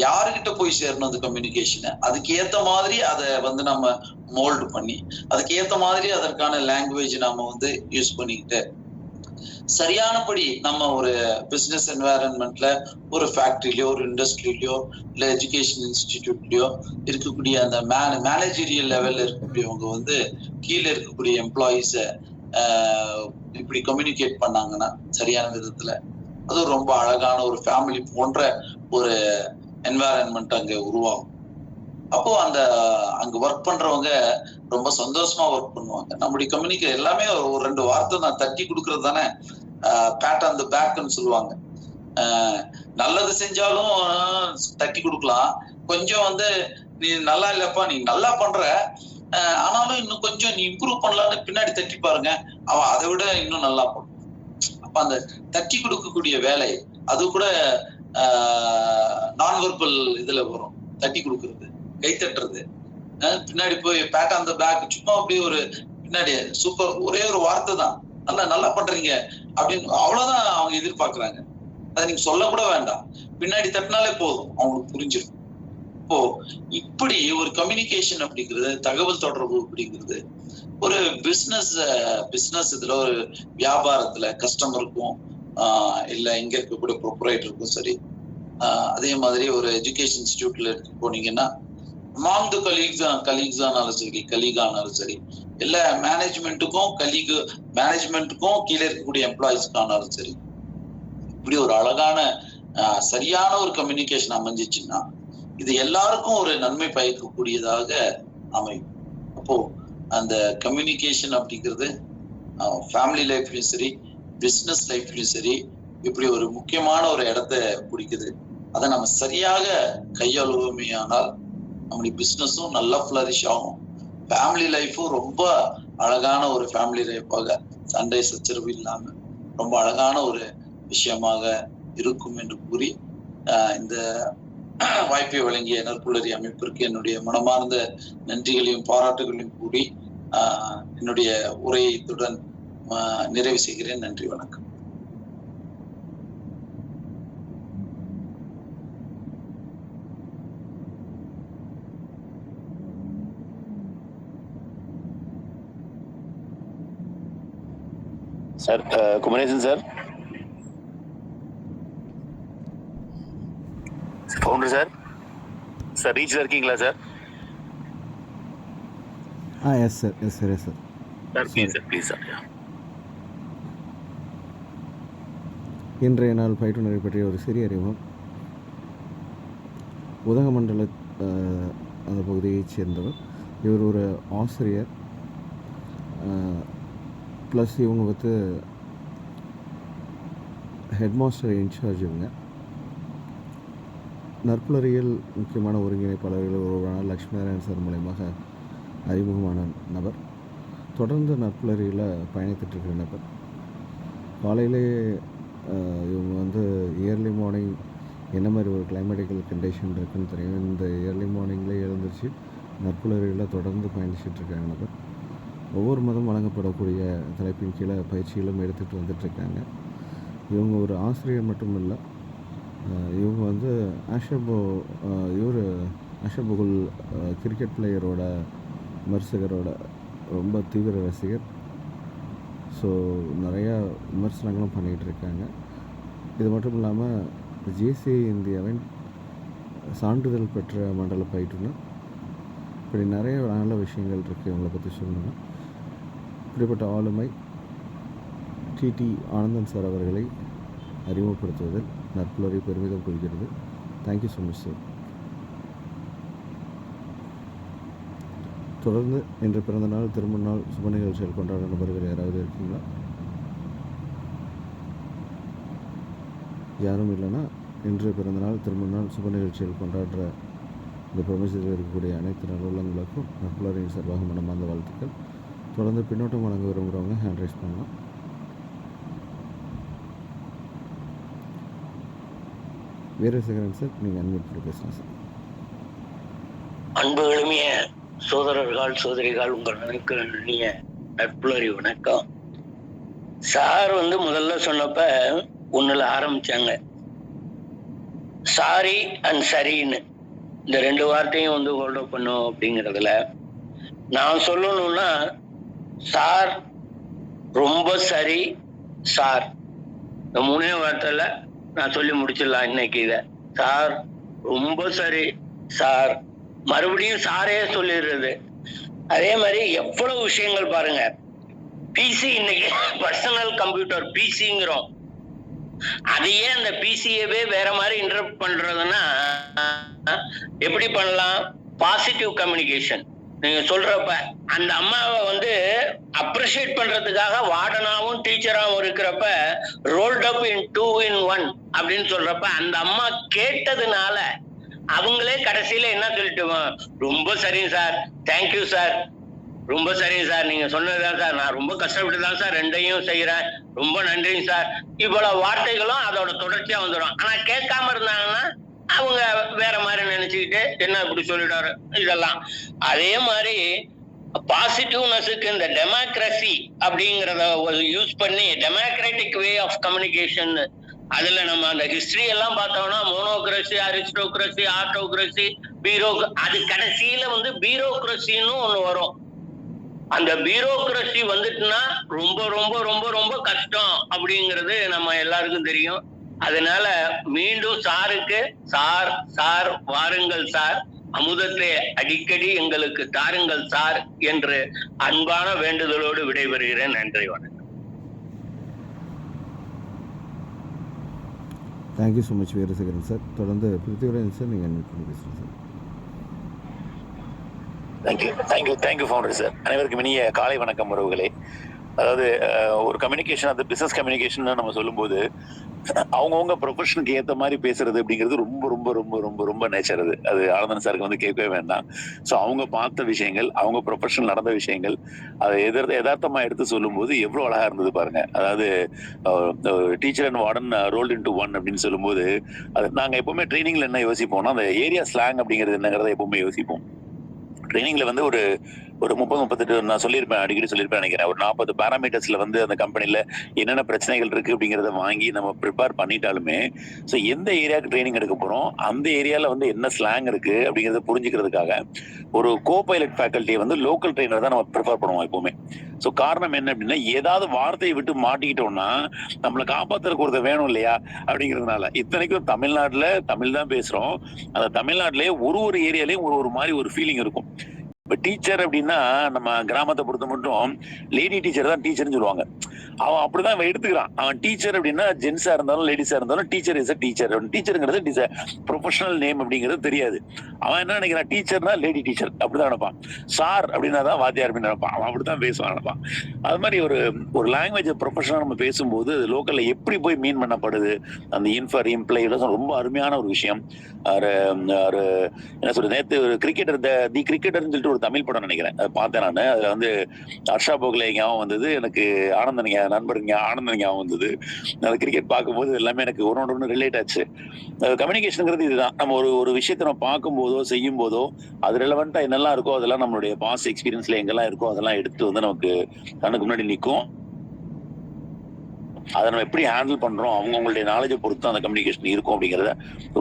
யாருகிட்ட போய் சேரணும் அந்த கம்யூனிகேஷனை, அதுக்கு ஏத்த மாதிரி அதை வந்து நம்ம மோல்டு பண்ணி அதுக்கு ஏத்த மாதிரி அதற்கான லாங்குவேஜ் நாம வந்து யூஸ் பண்ணிக்கிட்டு சரியானபடி நம்ம ஒரு பிசினஸ் என்வாயரன்மெண்ட்ல ஒரு ஃபேக்டரியிலயோ ஒரு இண்டஸ்ட்ரியிலயோ இல்ல எஜுகேஷன் இன்ஸ்டிடியூட்லயோ இருக்கக்கூடிய அந்த மேனேஜரியல் லெவல்ல இருக்கக்கூடியவங்க வந்து கீழே இருக்கக்கூடிய எம்ப்ளாயிஸ இப்படி கம்யூனிகேட் பண்ணாங்கன்னா சரியான விதத்துல அது ரொம்ப அழகான ஒரு ஃபேமிலி போன்ற ஒரு என்வாயரன்மெண்ட் அங்க உருவாகும். அப்போ அங்க ஒர்க் பண்றவங்க ரொம்ப சந்தோஷமா ஒர்க் பண்ணுவாங்க. நம்முடைய கம்யூனிகேட் எல்லாமே ஒரு 2 வார்த்தை நான் தட்டி கொடுக்கறது தானே பேட் ஆன் த பேக்னு சொல்லுவாங்க. நல்லது செஞ்சாலும் தட்டி கொடுக்கலாம், கொஞ்சம் வந்து நீ நல்லா இல்லப்பா நீ நல்லா பண்ற ஆனாலும் இன்னும் கொஞ்சம் நீ இம்ப்ரூவ் பண்ணலான்னு பின்னாடி தட்டி பாருங்க, அவன் அதை விட இன்னும் நல்லா பண்ணும். அப்ப அந்த தட்டி கொடுக்கக்கூடிய வேலை அது கூட நான் வெர்பல் இதுல வரும். தட்டி கொடுக்கறது, கை தட்டுறது, பின்னாடி போய் பேட் ஆன் த பேக் சும்மா அப்படியே ஒரு பின்னாடி சூப்பர் ஒரே ஒரு வார்த்தை தான் நல்லா பண்றீங்க அப்படின்னு அவ்வளவுதான் அவங்க எதிர்பார்க்கறாங்க. அதை நீங்க சொல்ல கூட வேண்டாம், பின்னாடி தட்டினாலே போதும் அவங்களுக்கு புரிஞ்சிடும். இப்போ இப்படி ஒரு கம்யூனிகேஷன் அப்படிங்கிறது, தகவல் தொடர்பு அப்படிங்கிறது ஒரு பிசினஸ் இதுல ஒரு வியாபாரத்துல கஸ்டமருக்கும் இல்ல இங்க இருக்கக்கூடிய ப்ரொப்ரைட்டருக்கும் சரி, அதே மாதிரி ஒரு எஜுகேஷன் இன்ஸ்டிடியூட்ல எடுத்து போனீங்கன்னா அமாங் த கலீக்ஸ் ஆனாலும் சரி இல்ல மேனேஜ்மெண்ட்டுக்கும் கீழே இருக்கக்கூடிய எம்ப்ளாயிஸ்க்கானாலும் சரி, இப்படி ஒரு அழகான சரியான ஒரு கம்யூனிகேஷன் அமைஞ்சிச்சுன்னா இது எல்லாருக்கும் ஒரு நன்மை பயக்கக்கூடியதாக அமையும். அப்போ அந்த கம்யூனிகேஷன் அப்படிங்கிறது ஃபேமிலி லைஃப்லயும் சரி பிசினஸ் லைஃப்லயும் சரி இப்படி ஒரு முக்கியமான ஒரு இடத்த பிடிக்குது. அதை நம்ம சரியாக கையாளுவோமே ஆனால் நம்முடைய பிசினஸும் நல்லா ஃபிளரிஷ் ஆகும், ஃபேமிலி லைஃபும் ரொம்ப அழகான ஒரு ஃபேமிலி லைஃபாக சண்டை சச்சரவு இல்லாம ரொம்ப அழகான ஒரு விஷயமாக இருக்கும் என்று கூறி இந்த வாய்ப்பை வழங்கிய நற்புலரி அமைப்பிற்கு என்னுடைய மனமார்ந்த நன்றிகளையும் பாராட்டுகளையும் கூறி என்னுடைய உரையுடன் நிறைவு செய்கிறேன். நன்றி, வணக்கம். Sir Kumaresan sir, founder sir ரீச்ல இருக்கீங்களா sir? Yes sir. Please sir. இன்றைய நாள் பயிற்றுனரை பற்றிய ஒரு சிறிய அறிமுகம். உதகமண்டல அந்த பகுதியைச் சேர்ந்தவர். இவர் ஒரு ஆசிரியர், ப்ளஸ் இவங்க வந்து ஹெட்மாஸ்டர் இன்சார்ஜ். இவங்க நற்புலரியில் முக்கியமான ஒருங்கிணைப்பாளர்கள் ஒருவரான லக்ஷ்மி நாராயணன் சார் மூலயமாக அறிமுகமான நபர். தொடர்ந்து நற்புலரியில் பயணித்துட்ருக்கிற நபர். காலையிலே இவங்க வந்து இயர்லி மார்னிங் என்ன மாதிரி ஒரு கிளைமேட்டிக்கல் கண்டிஷன் இருக்குன்னு தெரியும். இந்த இயர்லி மார்னிங்லேயே எழுந்திரிச்சு நற்புலரியில் தொடர்ந்து பயணிச்சிட்ருக்காங்க நபர். ஒவ்வொரு மதம் வழங்கப்படக்கூடிய தலைப்பின் கீழே பயிற்சிகளும் எடுத்துகிட்டு வந்துட்டுருக்காங்க. இவங்க ஒரு ஆசிரியர் மட்டும் இல்லை, இவங்க வந்து இவர் அஷபுகுல் கிரிக்கெட் பிளேயரோட விமர்சகரோட ரொம்ப தீவிர ரசிகர். ஸோ நிறையா விமர்சனங்களும் பண்ணிகிட்டு இருக்காங்க. இது மட்டும் இல்லாமல் ஜேசிஐ இந்தியாவின் சான்றிதழ் பெற்ற மண்டல பயிற்றுனர். இப்படி நிறைய நல்ல விஷயங்கள் இருக்குது இவங்களை பற்றி சொல்லணும்னா. இப்படிப்பட்ட ஆளுமை டிடி ஆனந்தன் சார் அவர்களை அறிமுகப்படுத்துவதில் நற்புலரை பெருமிதம் கொள்கிறது. Thank you so much sir. தொடர்ந்து இன்று பிறந்தநாள், திருமண நாள், சுப நிகழ்ச்சிகள் கொண்டாட நபர்கள் யாராவது இருக்கீங்களா? யாரும் இல்லைன்னா இன்று பிறந்தநாள், திருமண நாள், சுப நிகழ்ச்சிகள் கொண்டாடுற இந்த பிரபஞ்சத்தில் இருக்கக்கூடிய அனைத்து நல்லுள்ளங்களுக்கும் நற்புலரின் சார்பாக மனமார்ந்த வாழ்த்துக்கள். தொடர்ந்து பின்னோட்டம் வழங்க விரும்புகிறவங்க ஹேண்ட் ரைஸ் பண்ணலாம். வீரசேகரன் சார், நீங்கள் அன்மியூட் பண்ணி பேசலாம் சார். அன்பு எளிமைய சோதரர்கள் சோதரிகள், உங்கள் நினைய நட்புலரி வணக்கம். சார் முதல்ல சொன்னப்ப ஒண்ணுல ஆரம்பிச்சாங்க, சாரி அண்ட் சரின்னு. இந்த ரெண்டு வார்த்தையும் ஹோல்ட் அப் பண்ணும் அப்படிங்கிறதுல நான் சொல்லணும்னா, சார் ரொம்ப சரி சார், இந்த மூணே வார்த்தையில நான் சொல்லி முடிச்சிடலாம் இன்னைக்கு. இத சார் ரொம்ப சரி சார், மறுபடியும் சாரே சொல்லிடுறது. அதே மாதிரி எவ்வளவு விஷயங்கள் பாருங்க. பிசி இன்னைக்கு பர்சனல் கம்ப்யூட்டர் பிசிங்கிறோம். அதையே அந்த பிசியவே வேற மாதிரி இன்டர்ப்ட் பண்றதுன்னா எப்படி பண்ணலாம்? Positive communication. நீங்க சொல்றப்ப அந்த அம்மாவை அப்ரிஷியேட் பண்றதுக்காக வார்டனாவும் டீச்சராகவும் இருக்கிறப்ப ரோல்ட் அப் இன் 2 in 1 அப்படின்னு சொல்றப்ப அந்த அம்மா கேட்டதுனால அவங்களே கடைசியில என்ன சொல்லிட்டு, ரொம்ப சரிங்க சார், தேங்க்யூ சார், ரொம்ப சரிங்க சார், நீங்க சொன்னதுதான் சார், நான் ரொம்ப கஷ்டப்பட்டு தான் சார் ரெண்டையும் செய்யறேன், ரொம்ப நன்றிங்க சார். இவ்வளவு வார்த்தைகளும் அதோட தொடர்ச்சியா வந்துடும். ஆனா கேட்காம இருந்தாங்கன்னா அவங்க வேற மாதிரி நினைச்சுக்கிட்டு என்ன இப்படி சொல்லிடாரு இதெல்லாம். அதே மாதிரி பாசிட்டிவ்னஸுக்கு இந்த டெமோக்ரஸி அப்படிங்கிறத யூஸ் பண்ணி டெமோக்ராட்டிக் வே ஆஃப் கம்யூனிகேஷன், அதுல நம்ம அந்த ஹிஸ்டரி எல்லாம் பார்த்தோம்னா மோனோக்ரஸி, அரிஸ்டோக்ரஸி, ஆட்டோக்ரஸி, அது கடைசியில பியூரோக்ரஸின்னு ஒண்ணு வரும். அந்த பியூரோக்ரஸி வந்துட்டுன்னா ரொம்ப ரொம்ப ரொம்ப ரொம்ப கஷ்டம் அப்படிங்கிறது நம்ம எல்லாருக்கும் தெரியும். அதனால மீண்டும் சாருக்கு, சார் சார் வாருங்கள் சார், அமுதத்தை அடிக்கடி எங்களுக்கு தாருங்கள் சார் என்று அன்பான வேண்டுதலோடு விடைபெறுகிறேன். நன்றி, வணக்கம். Thank you so much Veerasekaran sir. தொடர்ந்து பிருத்திவிராஜன் சார், நீங்கள் அன்மியூட் பண்ணி பேசுகிறேன் சார். Thank you founder sir. அனைவருக்கும் இனிய காலை வணக்கம் உறவுகளே. அதாவது ஒரு கம்யூனிகேஷன், அது பிசினஸ் கம்யூனிகேஷன் நம்ம சொல்லும்போது அவங்கவுங்க ப்ரொஃபஷனுக்கு ஏற்ற மாதிரி பேசுறது அப்படிங்கிறது ரொம்ப ரொம்ப ரொம்ப ரொம்ப ரொம்ப நேச்சர். அது ஆனந்தன் சாருக்கு கேட்கவே வேண்டாம். ஸோ அவங்க பார்த்த விஷயங்கள், அவங்க ப்ரொஃபஷனல் நடந்த விஷயங்கள், அதை யதார்த்தமா எடுத்து சொல்லும்போது எவ்வளோ அழகா இருந்தது பாருங்க. அதாவது teacher and warden rolled into one அப்படின்னு சொல்லும்போது அது நாங்கள் எப்பவுமே ட்ரைனிங்ல என்ன யோசிப்போம்னா, அந்த ஏரியா ஸ்லாங் அப்படிங்கிறது என்னங்கிறத எப்பவுமே யோசிப்போம். ட்ரைனிங்ல ஒரு 30-38 நான் சொல்லியிருப்பேன், அடிக்கடி சொல்லியிருப்பேன் நினைக்கிறேன். ஒரு 40 பேராமீட்டர்ஸ்ல அந்த கம்பெனில என்னென்ன பிரச்சனைகள் இருக்கு அப்படிங்கிறத வாங்கி நம்ம ப்ரிப்பேர் பண்ணிட்டாலுமே, ஸோ எந்த ஏரியாவுக்கு ட்ரைனிங் எடுக்க போறோம், அந்த ஏரியால என்ன ஸ்லாங் இருக்கு அப்படிங்கிறத புரிஞ்சுக்கிறதுக்காக ஒரு கோபைலட் ஃபேக்கல்ட்டியை லோக்கல் ட்ரெயினர் தான் நம்ம ப்ரிஃபர் பண்ணுவோம் எப்பவுமே. ஸோ காரணம் என்ன அப்படின்னா, ஏதாவது வார்த்தையை விட்டு மாட்டிக்கிட்டோம்னா நம்மளை காப்பாத்துறதுக்கு ஒருத்தர் வேணும் இல்லையா அப்படிங்கிறதுனால. இத்தனைக்கும் தமிழ்நாட்டுல தமிழ் தான் பேசுறோம். அந்த தமிழ்நாட்டிலேயே ஒரு ஏரியாலையும் ஒரு மாதிரி ஒரு ஃபீலிங் இருக்கும். இப்ப டீச்சர் அப்படின்னா நம்ம கிராமத்தை பொறுத்த மட்டும் லேடி டீச்சர் தான் டீச்சர்னு சொல்லுவாங்க. அவன் அப்படிதான் அவன் எடுத்துக்கிறான். அவன் டீச்சர் அப்படின்னா ஜென்ஸா இருந்தாலும் லேடிஸா இருந்தாலும் டீச்சர் இஸ் அ டீச்சர். டீச்சருங்கிறது ப்ரொஃபஷனல் நேம் அப்படிங்கிறது தெரியாது. அவன் என்ன நினைக்கிறான், டீச்சர்னா லேடி டீச்சர் அப்படிதான் நினைப்பான். சார் அப்படின்னா தான் வாத்தியார் அப்படின்னு நினைப்பான். அவன் அப்படித்தான் பேசுவான் நினைப்பான். அது மாதிரி ஒரு லாங்குவேஜ் ப்ரொஃபஷனல் நம்ம பேசும்போது லோக்கல்ல எப்படி போய் மீன் பண்ணப்படுது, அந்த இன்ஃபர் இம்ப்ளை ரொம்ப அருமையான ஒரு விஷயம். என்ன சொல்றது, நேற்று ஒரு கிரிக்கெட்டர், தி கிரிக்கெட்டர்னு சொல்லிட்டு ஒரு தமிழ் படம் நினைக்கிறேன், அதை பார்த்தேன் நான். அதுல ஹர்ஷா போக்லே ஞாபகம் வந்தது எனக்கு, ஆனந்தன் நண்பர் ஆனந்தன் ஞாபகம் வந்தது. அந்த கிரிக்கெட் பார்க்கும்போது எல்லாமே எனக்கு ஒன்று ரிலேட் ஆச்சு. கம்யூனிகேஷனுங்கிறது இதுதான். நம்ம ஒரு விஷயத்தை நம்ம பார்க்கும்போதோ செய்யும் போதோ அது ரெலவெண்டா என்னெல்லாம் இருக்கோ அதெல்லாம் நம்மளுடைய பாஸ்ட் எக்ஸ்பீரியன்ஸ்ல எங்கெல்லாம் இருக்கோ அதெல்லாம் எடுத்து நமக்கு கண்ணுக்கு முன்னாடி நிற்கும். அதை நம்ம எப்படி ஹேண்டில் பண்றோம், அவங்களுடைய நாலேஜை பொறுத்து அந்த கம்யூனிகேஷன் இருக்கும் அப்படிங்கிறத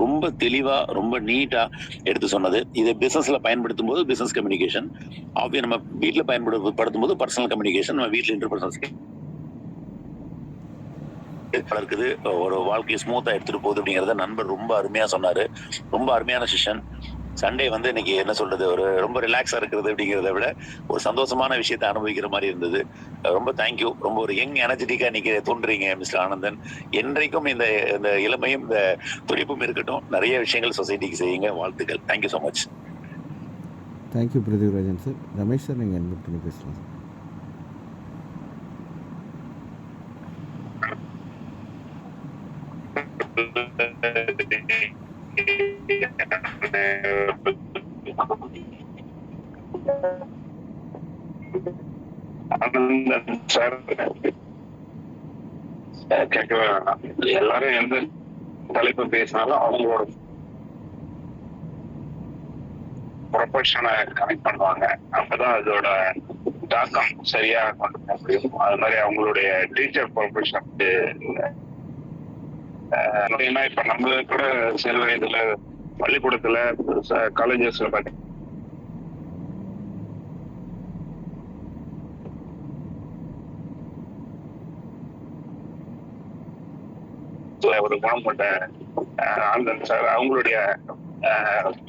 ரொம்ப தெளிவா ரொம்ப நீட்டா எடுத்து சொன்னது. இதை பிசினஸ்ல பயன்படுத்தும் போது பிசினஸ் கம்யூனிகேஷன், நம்ம வீட்டுல பயன்படுத்தும் போது பர்சனல் கம்யூனிகேஷன், நம்ம வீட்டுல இன்டர்பர்சனல் இருக்குது, ஒரு வாழ்க்கையை ஸ்மூத்தா எடுத்துட்டு போகுது அப்படிங்கறத நண்பர் ரொம்ப அருமையா சொன்னாரு. ரொம்ப அருமையான செஷன். சண்டே வந்து இன்னைக்கு என்ன சொல்றது, ஒரு ரொம்ப ரிலாக்ஸா இருக்கிறது அப்படிங்கிறத விட ஒரு சந்தோஷமான விஷயத்தை அனுபவிக்கிற மாதிரி இருந்தது. ரொம்ப தேங்க்யூ. ரொம்ப ஒரு யங் எனர்ஜெட்டிக்கா இன்னைக்கு தோன்றீங்க மிஸ்டர் ஆனந்தன். என்றைக்கும் இந்த இந்த இளமையும் இந்த துடிப்பும் இருக்கட்டும். நிறைய விஷயங்கள் சொசைட்டிக்கு செய்யுங்க. வாழ்த்துக்கள். Thank you so much. Thank you Prithvirajan sir. Ramesh sir, நீங்கள் அன்மியூட் பண்ணி பேசலாம் சார். ஆனந்தன் சார் கேட்கவே வேணாம். எல்லாரும் எந்த தலைப்பு பேசினாலும் அவங்களோட ப்ரொஃபஷனை கனெக்ட் பண்ணுவாங்க. அப்பதான் அதோட தாக்கம் சரியா கொண்டு போக முடியும். அது மாதிரி அவங்களுடைய டீச்சர் ப்ரொஃபஷனுக்கு இப்ப நம்ம கூட சிறு வயதுல பள்ளிக்கூடத்துல காலேஜஸ்ல பாத்தீங்கன்னா ஒரு குணம் கொண்ட ஆனந்தன் சார் அவங்களுடைய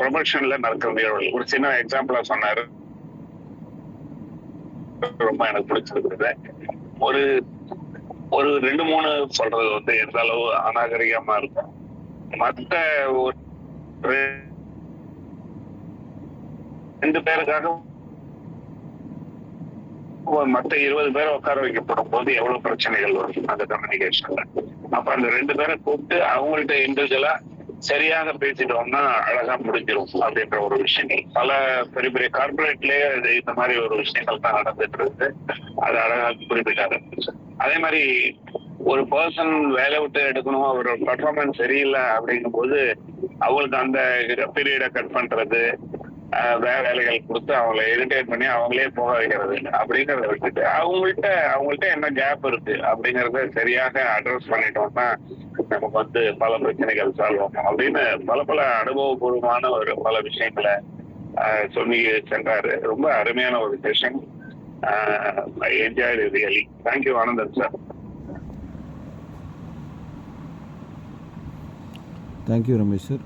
ப்ரொமோஷன்ல நடக்கிறது ஒரு சின்ன எக்ஸாம்பிளா சொன்னாரு. ரொம்ப எனக்கு பிடிச்சிருக்குது. ஒரு ஒரு 2-3 சொல்றது வந்து எந்த அளவு அநாகரிகமா இருக்கும். மற்ற ஒரு 2 பேருக்காக மத்த 20 பேரை உட்கார வைக்கப்படும் போது எவ்வளவு பிரச்சனைகள் வரும் அந்த கம்யூனிகேஷன்ல. அப்ப அந்த 2 பேரை கூப்பிட்டு அவங்கள்ட்ட இண்டிவிஜுவலா சரியாக பேசிட்டோம்னா அழகா முடிஞ்சிடும் அப்படின்ற ஒரு விஷயங்கள் பல பெரிய பெரிய கார்பரேட்லயே இந்த மாதிரி ஒரு விஷயங்கள் தான் நடந்துட்டு இருக்கு. அது அழகா குறிப்பிட்டாரு. அதே மாதிரி ஒரு பர்சன் வேலை விட்டு எடுக்கணும், அவரோட பர்ஃபார்மன்ஸ் சரியில்லை அப்படிங்கும் போது அவங்களுக்கு அந்த பீரியடை கட் பண்றது, வேற வேலைகள் கொடுத்து அவங்களை இரிட்டேட் பண்ணி அவங்களே போக வைக்கிறது அப்படிங்கிறத விட்டுட்டு அவங்கள்ட்ட என்ன கேப் இருக்கு அப்படிங்கறத சரியாக அட்ரஸ் பண்ணிட்டோம்னா நமக்கு வந்து பல பிரச்சனைகள் சால்வ் ஆகும் அப்படின்னு பல அனுபவபூர்வமான ஒரு பல விஷயங்களை சொல்லி சென்றாரு. ரொம்ப அருமையான ஒரு session. Enjoy really. Thank you Anandan sir. Thank you Ramesh sir.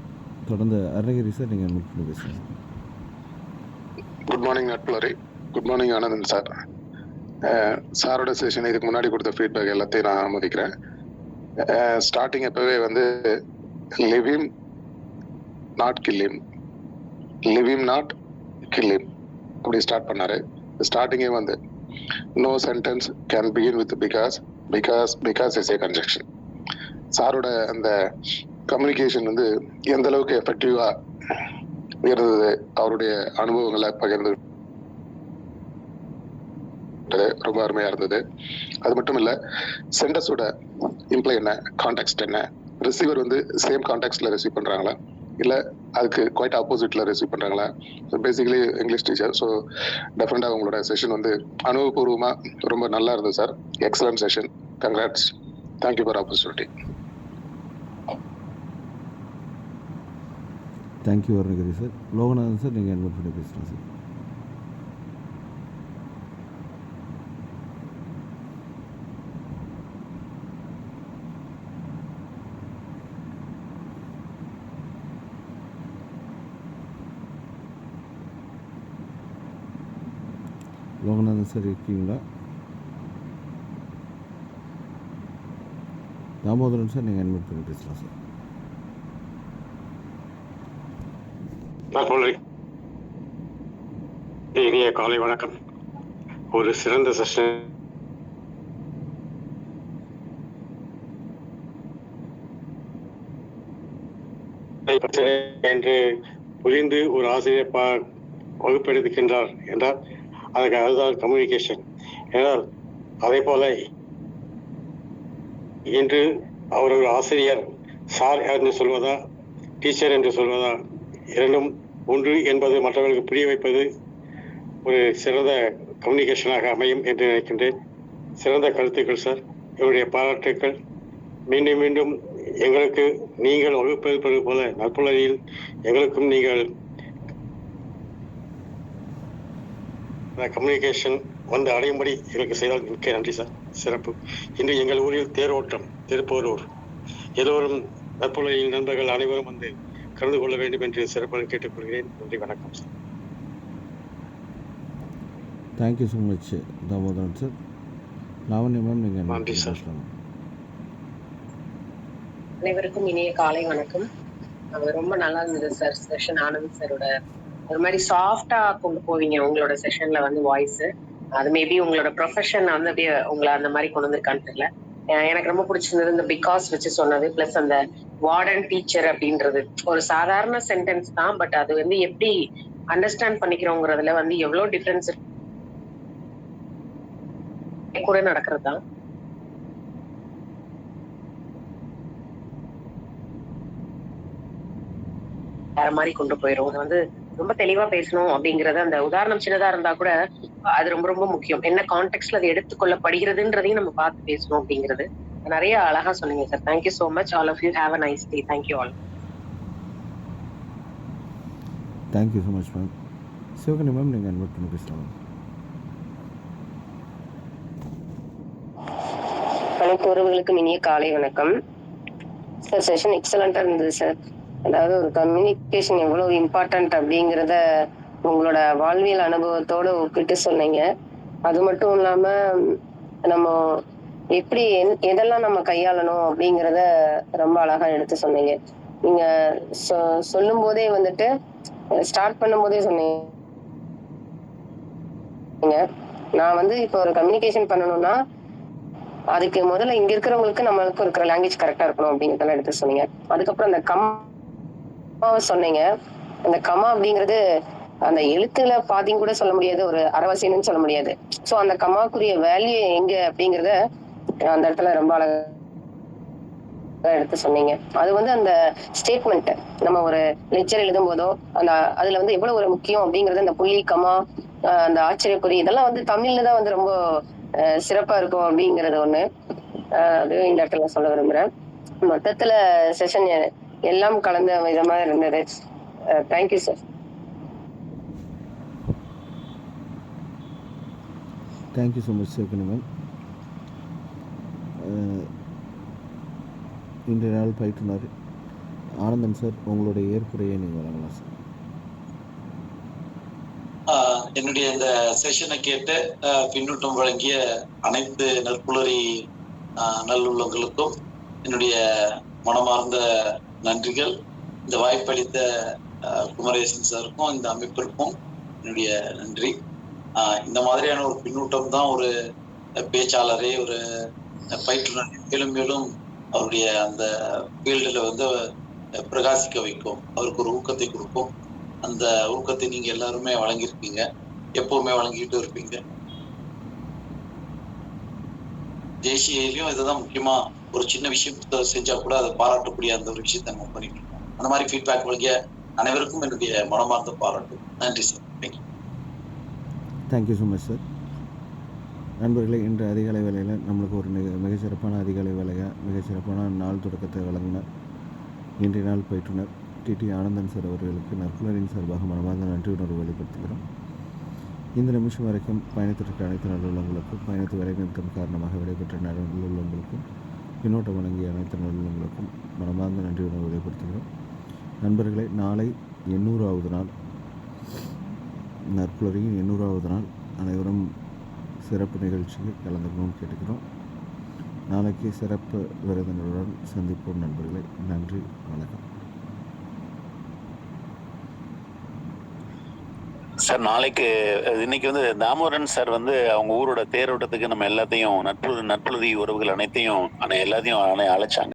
தொடர்ந்து அருணகிரி சார், நீங்கள் அன்மியூட் பண்ணி பேசலாம். குட் மார்னிங் நட்புலரி. Good morning Anandan sir. சாரோட செஷன் இதுக்கு முன்னாடி கொடுத்த ஃபீட்பேக் எல்லாத்தையும் நான் ஆமதிக்கிறேன். ஸ்டார்டிங் எப்பவே வந்து live him not kill him, live him not kill him அப்படி ஸ்டார்ட் பண்ணாரு. ஸ்டார்டிங்கே வந்து no sentence can begin with because, because because is a conjunction. சாரோட அந்த கம்யூனிகேஷன் வந்து எந்த அளவுக்கு எஃபெக்டிவா இருந்தது, அவருடைய அனுபவங்களை பகிர்ந்து ரொம்ப அருமையா இருந்தது. அது மட்டும் இல்ல, சென்டர்ஸோட இம்ப்ளை என்ன, கான்டெக்ஸ்ட் என்ன, ரிசீவர் வந்து சேம் கான்டெக்ட்ல ரிசீவ் பண்றாங்களா இல்ல அதுக்கு குவைட் ஆப்போசிட்ல ரிசீவ் பண்றாங்களா. Basically English teacher. ஸோ டெஃபினட்டா உங்களோட செஷன் வந்து அனுபவபூர்வமா ரொம்ப நல்லா இருந்தது sir. Excellent session. Congrats. Thank you for opportunity. Thank you Arunagiri sir. Loganathan sir, நீங்கள் அன்மியூட் பண்ணி பேசலாம் சார். லோகநாதன் சார் இருக்கீங்களா? தாமோதரன் சார், நீங்கள் அன்மியூட் பண்ணி பேசலாம் சார். இனிய காலை வணக்கம். ஒரு சிறந்த செஷன். என்று புரிந்து ஒரு ஆசிரியர் வகுப்பெடுக்கின்றார் என்றால் அதுக்கு அதுதான் கம்யூனிகேஷன். ஏனால் அதே போல இன்று அவர் ஒரு ஆசிரியர் சார் என்று சொல்வதா டீச்சர் என்று சொல்வதா இரண்டும் ஒன்று என்பது மற்றவர்களுக்கு புரிய வைப்பது ஒரு சிறந்த கம்யூனிகேஷனாக அமையும் என்று நினைக்கின்றேன். சிறந்த கருத்துக்கள் சார். என்னுடைய பாராட்டுக்கள். மீண்டும் மீண்டும் எங்களுக்கு நீங்கள் வகுப்பளிப்பது போல நற்புலரில் எங்களுக்கும் நீங்கள் கம்யூனிகேஷன் வந்து அடையும்படி எங்களுக்கு செய்தால் மிக்க நன்றி சார். சிறப்பு. இன்று எங்கள் ஊரில் தேரோட்டம், திருப்போரூர். எல்லோரும் நற்புலரில் நண்பர்கள் அனைவரும் வந்து கலந்து கொள்ள வேண்டும் என்று சிறப்பாக கேட்டுக்கொள்கிறேன். நன்றி, வணக்கம் sir. Thank you so much Damodaran sir. Lavanya ma'am, நீங்கள் நன்றி சார். அனைவருக்கும் இனிய காலை வணக்கம். ரொம்ப நல்லா இருந்தது சார் செஷன். ஆனந்த் சாரோட ஒரு மாதிரி சாஃப்டா கொண்டு போவீங்க உங்களோட செஷன்ல வந்து வாய்ஸ். அது மேபி உங்களோட ப்ரொஃபஷன் வந்து அப்படியே உங்களை அந்த மாதிரி கொண்டு வந்திருக்கான்னு தெரியல. எனக்கு ரொம்ப பிடிச்சிருந்தது இந்த பிகாஸ் வச்சு சொன்னது, பிளஸ் அந்த வார்டன் டீச்சர் அப்படின்றது ஒரு சாதாரண சென்டென்ஸ் தான், பட் அது வந்து எப்படி அண்டர்ஸ்டாண்ட் பண்ணிக்கிறோங்கிறதுல வந்து எவ்வளவு டிஃபரன்ஸ் கூட நடக்கிறது தான். வேற மாதிரி கொண்டு போயிடும். அது வந்து ரொம்ப தெளிவா பேசணும் அப்படிங்கறது, அந்த உதாரணம் சின்னதா இருந்தா கூட அது ரொம்ப ரொம்ப முக்கியம். என்ன கான்டெக்ட்ல அது எடுத்துக்கொள்ளப்படுகிறதுன்றதையும் நம்ம பார்த்து பேசணும் அப்படிங்கிறது நிறைய அழகா சொன்னீங்க sir. Thank you so much. All of you have a nice day. Thank you all. Thank you so much ma'am. சிவகணி மேம், நீங்கள் இன்வைட் பண்ணி பேசலாம். அனைத்து உறவுகளுக்கும் இனிய காலை வணக்கம் சார். செஷன் எக்ஸலண்டா இருந்தது சார். அதாவது ஒரு கம்யூனிகேஷன் எவ்வளவு இம்பார்ட்டன்ட் அப்படிங்கிறத உங்களோட வாழ்வியல் அனுபவத்தோட ஒப்பிட்டு சொன்னீங்க. அது மட்டும் இல்லாம நம்ம எப்படி எதெல்லாம் நம்ம கையாளணும் அப்படிங்கிறத ரொம்ப அழகா எடுத்து சொன்னீங்க. நீங்க சொல்லும் போதே வந்துட்டு ஸ்டார்ட் பண்ணும் போதே சொன்னீங்க, நான் வந்து இப்போ ஒரு கம்யூனிகேஷன் பண்ணணும்னா அதுக்கு முதல்ல இங்க இருக்கிறவங்களுக்கு நம்மளுக்கு இருக்கிற லாங்குவேஜ் கரெக்டா இருக்கணும் அப்படிங்கிறதெல்லாம் எடுத்து சொன்னீங்க. அதுக்கப்புறம் அந்த கம்மாவை சொன்னீங்க. அந்த கம்மா அப்படிங்கிறது அந்த எழுத்துல பாதியும் கூட சொல்ல முடியாது, ஒரு அரவசியம்னு சொல்ல முடியாது. சோ அந்த கம்மாக்குரிய வேல்யூ எங்க அப்படிங்கிறத அந்த இடத்துல ரொம்ப அழகா எடுத்து சொன்னீங்க. அது வந்து அந்த ஸ்டேட்மெண்ட் நம்ம ஒரு லெக்சர் எழுதும் போதோ அந்த அதுல வந்து எவ்வளவு ஒரு முக்கியம் அப்படிங்கறது, அந்த புள்ளி கம்மா அந்த ஆச்சரியக்குறி இதெல்லாம் வந்து தமிழ்ல தான் வந்து ரொம்ப சிறப்பா இருக்கும் அப்படிங்கறது ஒண்ணு. அது இந்த இடத்துல சொல்ல விரும்புறேன். மொத்தத்துல செஷன் எல்லாம் கலந்த விதமா இருந்தது. Thank you sir. Thank you so much Sivagani ma'am. இன்றைய நாள் பயிற்றுனர் ஆனந்தன் சார், உங்களுடைய ஏற்புரையை நீங்கள் வழங்கலாம் சார். என்னுடைய இந்த செஷனை கேட்டு பின்னூட்டம் வழங்கிய அனைத்து நற்புலரி நல்லுள்ளங்களுக்கும் என்னுடைய மனமார்ந்த நன்றிகள். இந்த வாய்ப்பளித்த குமரேசன் சாருக்கும் இந்த அமைப்பிற்கும் என்னுடைய நன்றி. இந்த மாதிரியான ஒரு பின்னூட்டம் தான் ஒரு பேச்சாளரை, ஒரு பயிற்றுனர் மேலும் மேலும் அவருடைய அந்த ஃபீல்டில் வந்து பிரகாசிக்க வைக்கும், அவருக்கு ஒரு ஊக்கத்தை கொடுக்கும். அந்த ஊக்கத்தை நீங்க எல்லாருமே வழங்கியிருக்கீங்க, எப்பவுமே வழங்கிட்டு இருப்பீங்க. தேசியிலையும் இதுதான் முக்கியமா, ஒரு சின்ன விஷயம் செஞ்சா கூட அதை பாராட்டக்கூடிய அந்த ஒரு விஷயத்தை நம்ம பண்ணிட்டு இருக்கோம். அந்த மாதிரி ஃபீட்பேக் வழங்கிய அனைவருக்கும் என்னுடைய மனமார்ந்த பாராட்டு. நன்றி sir. Thank you. Thank you so much sir. நண்பர்களே, இன்று அதிகாலை வேலையில் நம்மளுக்கு ஒரு மிகச்சிறப்பான அதிகாலை வேலையாக மிகச்சிறப்பான நாள் தொடக்கத்தை வழங்கினார் இன்றைய நாள் பயிற்றுனர் டிடி ஆனந்தன் சார் அவர்களுக்கு நற்புலரின் சார்பாக மனமார்ந்த நன்றி உணர்வு வெளிப்படுத்துகிறோம். இந்த நிமிஷம் வரைக்கும் பயணத்திற்கு அனைத்து நல்லுள்ளங்களுக்கும், பயணத்து வேலை நிறுத்தம் காரணமாக விடைபெற்ற நல்லுள்ளங்களுக்கும், பின்னோட்டம் வழங்கிய அனைத்து நல்லுள்ளங்களுக்கும் மனமார்ந்த நன்றி உணர்வு வெளிப்படுத்துகிறோம். நண்பர்களே, நாளை 800வது நாள், நற்புலரியின் 800வது நாள். அனைவரும் சிறப்பு நிகழ்ச்சியில் கலந்துக்கணும்னு கேட்டுக்கிறோம். நாளைக்கு சிறப்பு விருந்தினருடன் சந்திப்போம் நண்பர்களே. நன்றி, வணக்கம் சார். நாளைக்கு இன்னைக்கு வந்து தாமோதரன் சார் வந்து அவங்க ஊரோட தேரோட்டத்துக்கு நம்ம எல்லாத்தையும் நட்புறுதி உறவுகள் அனைத்தையும் எல்லாத்தையும் அழைச்சாங்க.